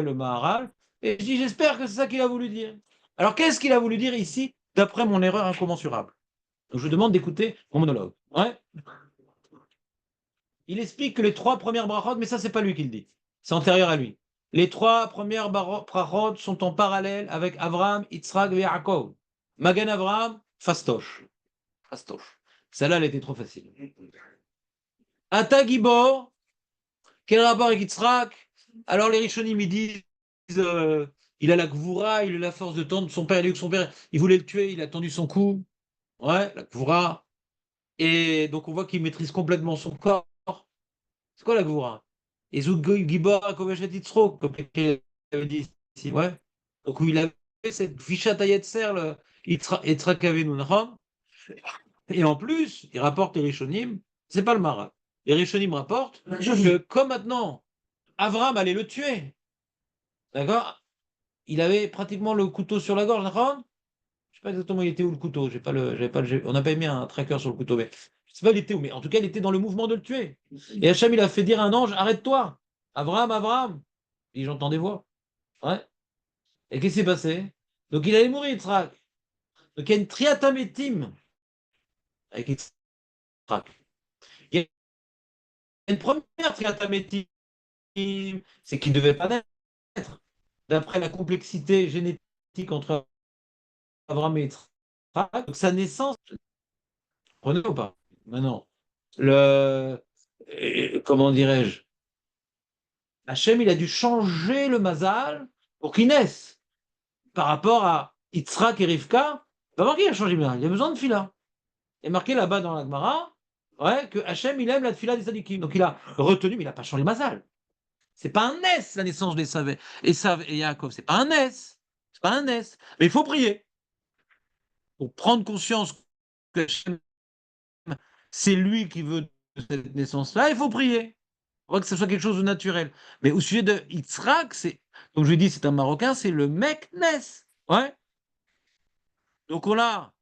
le Maharal. Et je dis, j'espère que c'est ça qu'il a voulu dire. Alors, qu'est-ce qu'il a voulu dire ici, d'après mon erreur incommensurable? Donc, je vous demande d'écouter mon monologue. Ouais. Il explique que les 3 premières brachot, mais ça, c'est pas lui qui le dit. C'est antérieur à lui. Les 3 premières brachot sont en parallèle avec Abraham, Yitzhak et Yaakov. Magan Abraham, Fastosh. Fastosh. Celle-là, elle était trop facile. Ata Gibor, quel rapport avec Yitzhak? Alors les Rishonim, ils disent il a la Gvura, il a la force de tendre son père. Il a eu que son père, il voulait le tuer, il a tendu son coup. Ouais, la Gvura. Et donc on voit qu'il maîtrise complètement son corps. C'est quoi la Gvura? Et Zouk Gibor, Kovachet Yitzhak, comme il avait dit ici. Ouais. Donc où il avait cette Vishat Ayetzer, le Yitzhak Avinu, nachon. Et en plus, il rapporte les Rishonim, c'est pas le Marat. Les Rishonim rapportent que comme maintenant, Avram allait le tuer, d'accord? Il avait pratiquement le couteau sur la gorge, d'accord? Je sais pas exactement où il était où le couteau, on n'a pas mis un tracker sur le couteau, mais je sais pas où il était où, mais en tout cas, il était dans le mouvement de le tuer. Et Hachem, il a fait dire à un ange, arrête-toi, Avram, Avram. Et j'entends des voix. Ouais. Et qu'est-ce qui s'est passé? Donc il allait mourir, Yitzhak. Donc il y a une triatamétime avec Yitzhak. Il y a une première triatamétime, c'est qu'il ne devait pas naître. D'après la complexité génétique entre Abraham et Yitzhak, donc sa naissance, prenez ou pas? Maintenant, comment dirais-je? Hachem, il a dû changer le mazal pour qu'il naisse. Par rapport à Yitzhak et Rivka, pas marqué qu'il a changé le mazal, il a besoin de fila. Il est marqué là-bas dans la Gemara, ouais, que Hachem, il aime la fila des sadikim. Donc il a retenu, mais il n'a pas changé le mazal. C'est pas un S, la naissance des Esav et Yaakov. C'est pas un S. C'est pas un S. Mais il faut prier. Pour prendre conscience que Hachem, c'est lui qui veut cette naissance-là, il faut prier. On voit que ce soit quelque chose de naturel. Mais au sujet de Yitzhak, donc je lui dis, c'est un Marocain, c'est le mec naisse. Ouais. Donc on a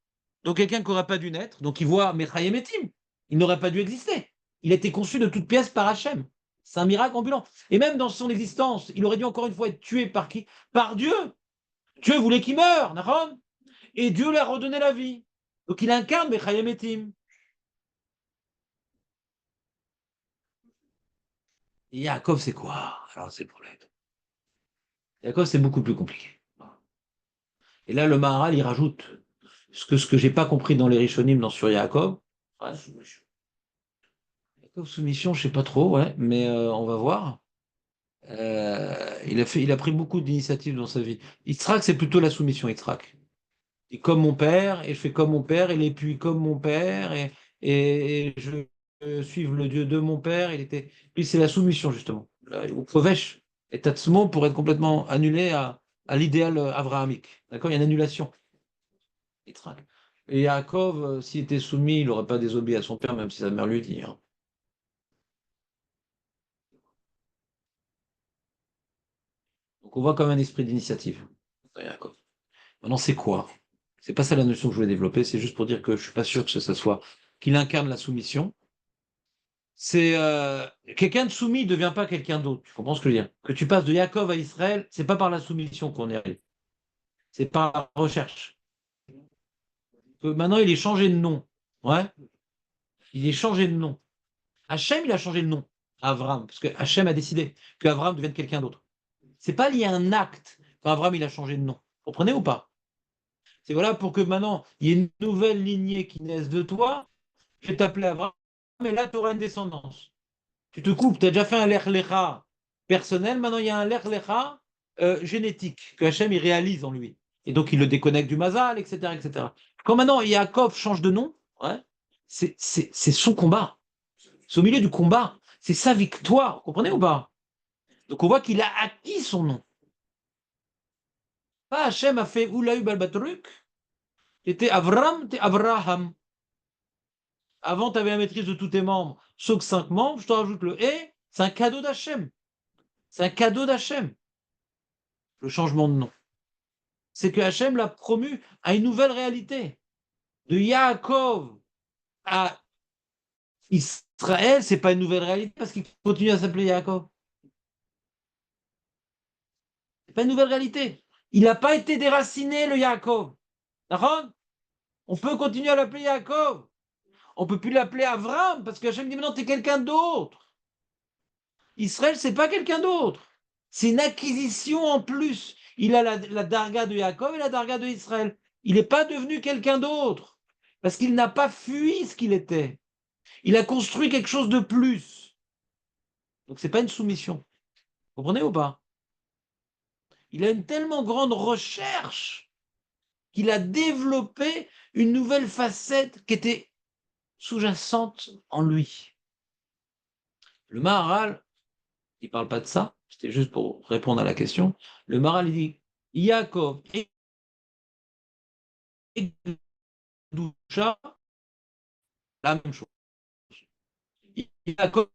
donc quelqu'un qui n'aurait pas dû naître, donc il voit Mechayem Etim. Il n'aurait pas dû exister. Il a été conçu de toutes pièces par Hachem. C'est un miracle ambulant. Et même dans son existence, il aurait dû encore une fois être tué par qui? Par Dieu. Dieu voulait qu'il meure, Nahon. Et Dieu lui a redonné la vie. Donc il incarne Mechayem Etim. Et Yaakov, c'est quoi? Alors c'est le problème. Yaakov, c'est beaucoup plus compliqué. Et là, le Maharal, il rajoute ce que j'ai pas compris dans les Rishonim, dans sur Yaakov. Ouais, Yaakov, soumission, je sais pas trop, ouais, mais on va voir. Il a pris beaucoup d'initiatives dans sa vie. Yitzhak, c'est plutôt la soumission, Yitzhak. Il est comme mon père, et je fais comme mon père, il est puis comme mon père, et je suive le Dieu de mon père. Lui, c'est la soumission, justement. Ou Kovesh et Tatsmo pour être complètement annulé à l'idéal avrahamique. D'accord? Il y a une annulation. Yitzhak. Et Yaakov, s'il était soumis, il n'aurait pas désobéi à son père, même si sa mère lui dit, hein. Donc on voit comme un esprit d'initiative dans Yaakov. Maintenant, c'est quoi? C'est pas ça la notion que je voulais développer, c'est juste pour dire que je suis pas sûr que ce soit qu'il incarne la soumission. C'est quelqu'un de soumis ne devient pas quelqu'un d'autre. Tu comprends ce que je veux dire? Que tu passes de Yaakov à Israël, c'est pas par la soumission qu'on y arrive. C'est par la recherche. Que maintenant, il est changé de nom. Ouais. Il est changé de nom. Hachem, il a changé de nom à Avram, parce que Hachem a décidé que Avram devienne quelqu'un d'autre. C'est pas lié à un acte quand Avram il a changé de nom. Vous comprenez ou pas? C'est voilà pour que maintenant il y ait une nouvelle lignée qui naisse de toi. Je vais t'appeler Avram, mais là tu auras une descendance. Tu te coupes, tu as déjà fait un lech lecha personnel, maintenant il y a un lech lecha génétique que Hachem il réalise en lui. Et donc il le déconnecte du mazal, etc., etc. Quand maintenant Yaakov change de nom, ouais, c'est son combat. C'est au milieu du combat. C'est sa victoire. Vous comprenez ou pas? Donc on voit qu'il a acquis son nom. Pas Hachem a fait Oulaï Balbatruk. T'étais Avram, t'es Avraham. Avant, tu avais la maîtrise de tous tes membres, sauf 5 membres, je te rajoute le et. C'est un cadeau d'Hachem. C'est un cadeau d'Hachem, le changement de nom. C'est que Hachem l'a promu à une nouvelle réalité. De Yaakov à Israël, c'est pas une nouvelle réalité parce qu'il continue à s'appeler Yaakov. C'est pas une nouvelle réalité. Il n'a pas été déraciné, le Yaakov. D'accord? On peut continuer à l'appeler Yaakov. On peut plus l'appeler Avram parce qu'Hachem dit maintenant, tu es quelqu'un d'autre. Israël, c'est pas quelqu'un d'autre. C'est une acquisition en plus. Il a la darga de Yaakov et la darga de Israël. Il n'est pas devenu quelqu'un d'autre parce qu'il n'a pas fui ce qu'il était. Il a construit quelque chose de plus. Donc c'est pas une soumission. Vous comprenez ou pas? Il a une tellement grande recherche qu'il a développé une nouvelle facette qui était sous-jacente en lui. Le Maharal, il ne parle pas de ça, c'était juste pour répondre à la question. Le Maharal, il dit Yaakov et Doucha, la même chose. Yaakov.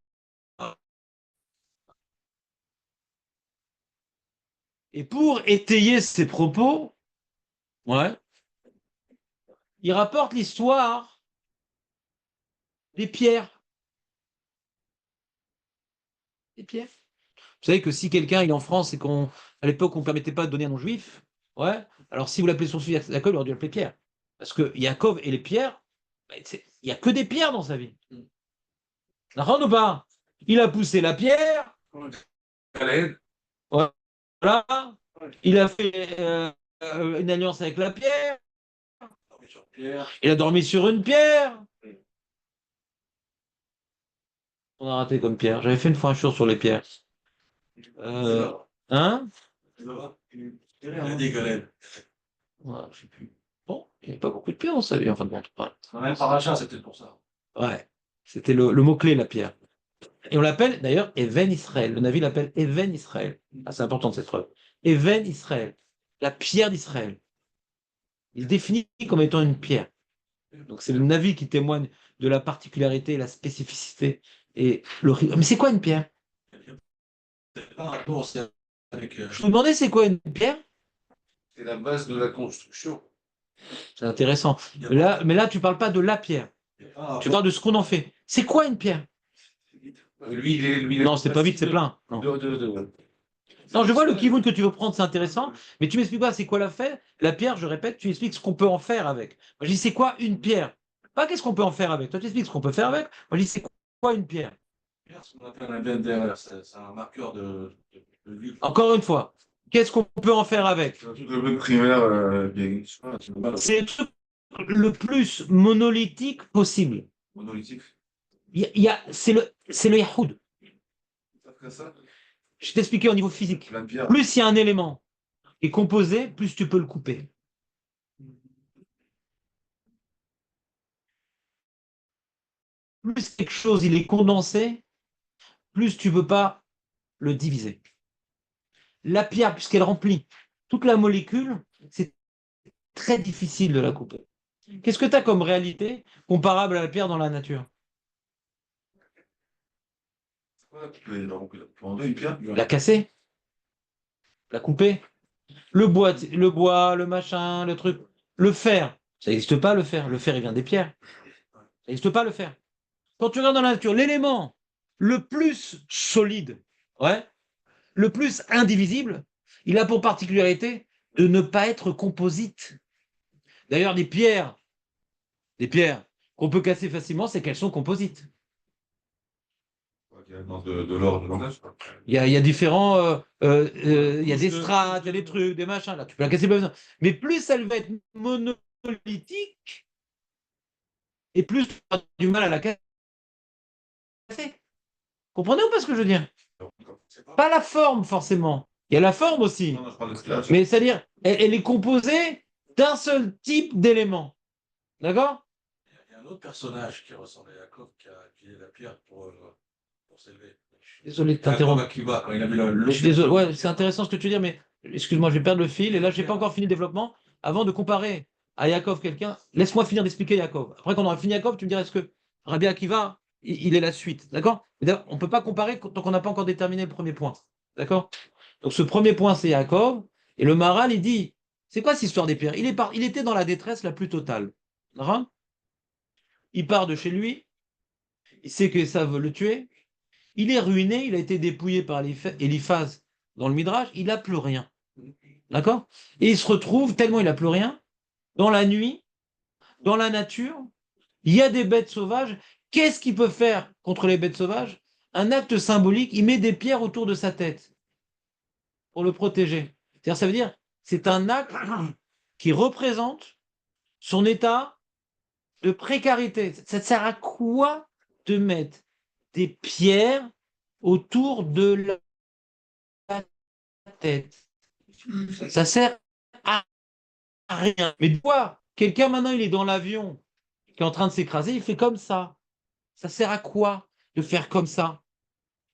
Et pour étayer ses propos, ouais, il rapporte l'histoire des pierres. Des pierres. Vous savez que si quelqu'un est en France et qu'à l'époque on ne permettait pas de donner un nom juif, ouais, alors si vous l'appelez son fils Yaakov, il aurait dû l'appeler Pierre. Parce que Yaakov et les pierres, il n'y a que des pierres dans sa vie. D'accord ou pas? Il a poussé la pierre, voilà, il a fait une alliance avec la pierre, il a dormi sur une pierre. On a raté comme pierre. J'avais fait une fois un show sur les pierres. Hein? Ouais, je sais plus. Bon, il n'y avait pas beaucoup de pierres dans sa vie, en fin de compte. Ouais. Même Paracha, c'était pour ça. Ouais. C'était le mot-clé, la pierre. Et on l'appelle d'ailleurs Even Israël. Le Navi l'appelle Even Israël. Ah, c'est important cette preuve. Even Israël. La pierre d'Israël. Il définit comme étant une pierre. Donc c'est le Navi qui témoigne de la particularité, la spécificité et le. Mais c'est quoi une pierre? C'est pas un rapport aussi avec. Je vous demandais c'est quoi une pierre? C'est la base de la construction. C'est intéressant. Mais là, tu parles pas de la pierre. Tu parles de ce qu'on en fait. C'est quoi une pierre? Non, c'est pas vite, c'est plein. Non. Non, je vois le kivoun que tu veux prendre, c'est intéressant, mais tu m'expliques pas c'est quoi la faire? La pierre, je répète, tu expliques ce qu'on peut en faire avec. Moi, je dis c'est quoi une pierre? Pas qu'est-ce qu'on peut en faire avec. Toi, tu expliques ce qu'on peut faire avec. Moi, je dis c'est quoi une pierre? Ce qu'on appelle un BNDR, c'est un marqueur de vie. Encore une fois, qu'est-ce qu'on peut en faire avec? Un truc un peu primaire, bien. C'est le truc le plus monolithique possible. Monolithique. C'est le yahoud. Après ça, Je vais t'expliquer au niveau physique. la pierre. Plus il y a un élément qui est composé, plus tu peux le couper. Plus quelque chose il est condensé, plus tu ne peux pas le diviser. La pierre, puisqu'elle remplit toute la molécule, c'est très difficile de la couper. Qu'est-ce que tu as comme réalité comparable à la pierre dans la nature? Tu peux en deux, une pierre. La casser, la couper. Le bois, le machin, le truc. Le fer, ça n'existe pas le fer. Le fer, il vient des pierres. Ça n'existe pas le fer. Quand tu regardes dans la nature, l'élément le plus solide, ouais, le plus indivisible, il a pour particularité de ne pas être composite. D'ailleurs, des pierres qu'on peut casser facilement, c'est qu'elles sont composites. De l'or, de l'engagement. Il y a différents, il y a des strates, il y a des trucs, des machins. Là, tu peux la casser pas besoin. Mais plus elle va être monolithique, et plus tu auras du mal à la casser. Comprenez ou pas ce que je veux dire? Pas la forme forcément. Il y a la forme aussi. Non, je parle de scratch. Mais c'est-à-dire, elle est composée d'un seul type d'élément. D'accord? Il y a un autre personnage qui ressemble à Jacob qui a utilisé la pierre pour s'élever. Désolé de t'interrompre. Akiva, quand il a vu Je suis désolé. Ouais, c'est intéressant ce que tu veux dire, mais excuse-moi, je vais perdre le fil. Et là, je n'ai pas encore fini le développement. Avant de comparer à Yaakov quelqu'un, laisse-moi finir d'expliquer Yaakov. Après, quand on aura fini Yaakov, tu me diras est-ce que Rabbi Akiva, il est la suite. D'accord? On ne peut pas comparer tant qu'on n'a pas encore déterminé le premier point. D'accord? Donc, ce premier point, c'est Yaakov. Et le Maharal, il dit c'est quoi cette histoire des pierres? Il était dans la détresse la plus totale. D'accord? Il part de chez lui. il sait que Esav veut le tuer, il est ruiné, il a été dépouillé par Eliphaz dans le Midrash, il n'a plus rien. D'accord? Et il se retrouve, tellement il n'a plus rien, dans la nuit, dans la nature, il y a des bêtes sauvages. Qu'est-ce qu'il peut faire contre les bêtes sauvages? Un acte symbolique, il met des pierres autour de sa tête pour le protéger. C'est-à-dire, ça veut dire, c'est un acte qui représente son état de précarité. Ça te sert à quoi de mettre des pierres autour de la tête? Ça sert à rien. Mais toi, quelqu'un maintenant, il est dans l'avion, qui est en train de s'écraser, il fait comme ça. Ça sert à quoi de faire comme ça?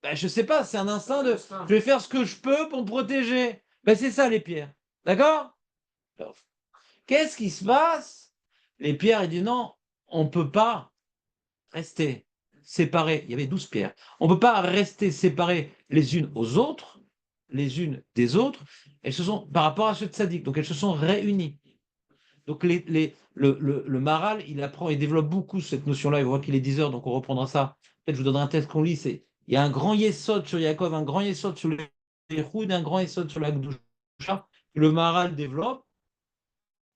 Ben, je sais pas, c'est un instinct de je vais faire ce que je peux pour me protéger. Ben, c'est ça les pierres. D'accord? Alors, qu'est-ce qui se passe? Les pierres, il dit non, on ne peut pas rester séparés. Il y avait 12 pierres. On ne peut pas rester séparés les unes aux autres, les unes des autres. Elles se sont, par rapport à ce tzaddik, donc elles se sont réunies. Donc le Maharal, il apprend, il développe beaucoup cette notion-là. Il voit qu'il est 10 heures, donc on reprendra ça. Peut-être je vous donnerai un texte qu'on lit. Il y a un grand yesod sur Yaakov, un grand yesod sur le Yehoud, un grand yesod sur la Gdusha, que le Maharal développe,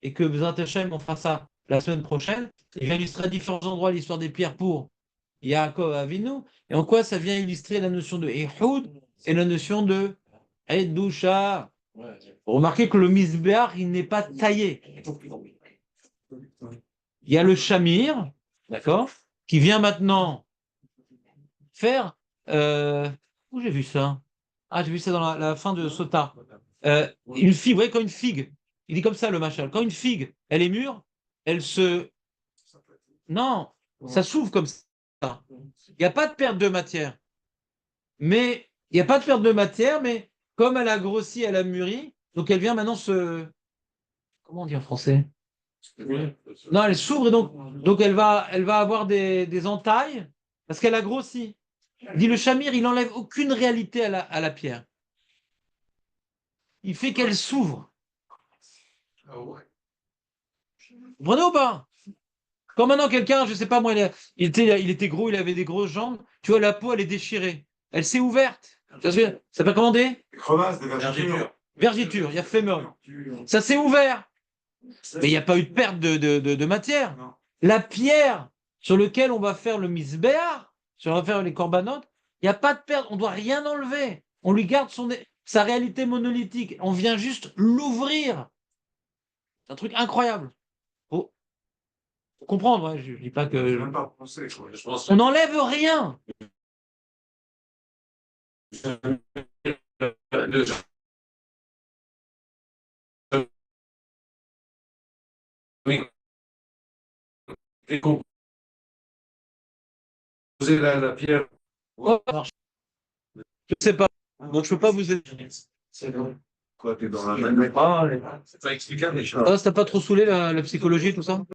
et que Bezrat Hashem, on fera ça la semaine prochaine. Et j'illustrerai à différents endroits l'histoire des pierres pour Yaakov Avinu, et en quoi ça vient illustrer la notion de Yehoud et la notion de Edusha. Remarquez que le Misbéach, il n'est pas taillé. Il y a le Shamir, d'accord, qui vient maintenant faire. Où j'ai vu ça? Ah, j'ai vu ça dans la fin de Sota. Une figue, vous voyez, comme une figue. Il dit comme ça, le machal. Quand une figue, elle est mûre, elle se. Non, ça s'ouvre comme ça. Il n'y a pas de perte de matière. Mais il n'y a pas de perte de matière, mais comme elle a grossi, elle a mûri, donc elle vient maintenant se. Comment on dit en français? Non, elle s'ouvre et donc elle va avoir des entailles parce qu'elle a grossi. Dit le Shamir, il n'enlève aucune réalité à la pierre. Il fait qu'elle s'ouvre. Vous comprenez ou pas? Quand maintenant quelqu'un, je sais pas moi, il était gros, il avait des grosses jambes, tu vois, la peau, elle est déchirée. Elle s'est ouverte. Ça s'appelle comment dit? Crevasse, des vergetures. Vergiture, il y a fémur. Ça s'est ouvert. Mais il n'y a pas eu de perte de matière. Non. La pierre sur laquelle on va faire le misbéar, sur laquelle on va faire les corbanotes, il n'y a pas de perte. On ne doit rien enlever. On lui garde sa réalité monolithique. On vient juste l'ouvrir. C'est un truc incroyable. Faut comprendre. Hein. Je ne dis pas Je n'ai que. même pas pensé, quoi. Je pense On n'enlève rien. oui. Et qu'on posait la pierre. Oh, ça marche. Je ne sais pas. Donc je ne peux pas vous aider. C'est vrai. Quoi, t'es dans la même. C'est pas explicable, les choses. Ah, ça t'a pas trop saoulé la psychologie, tout ça?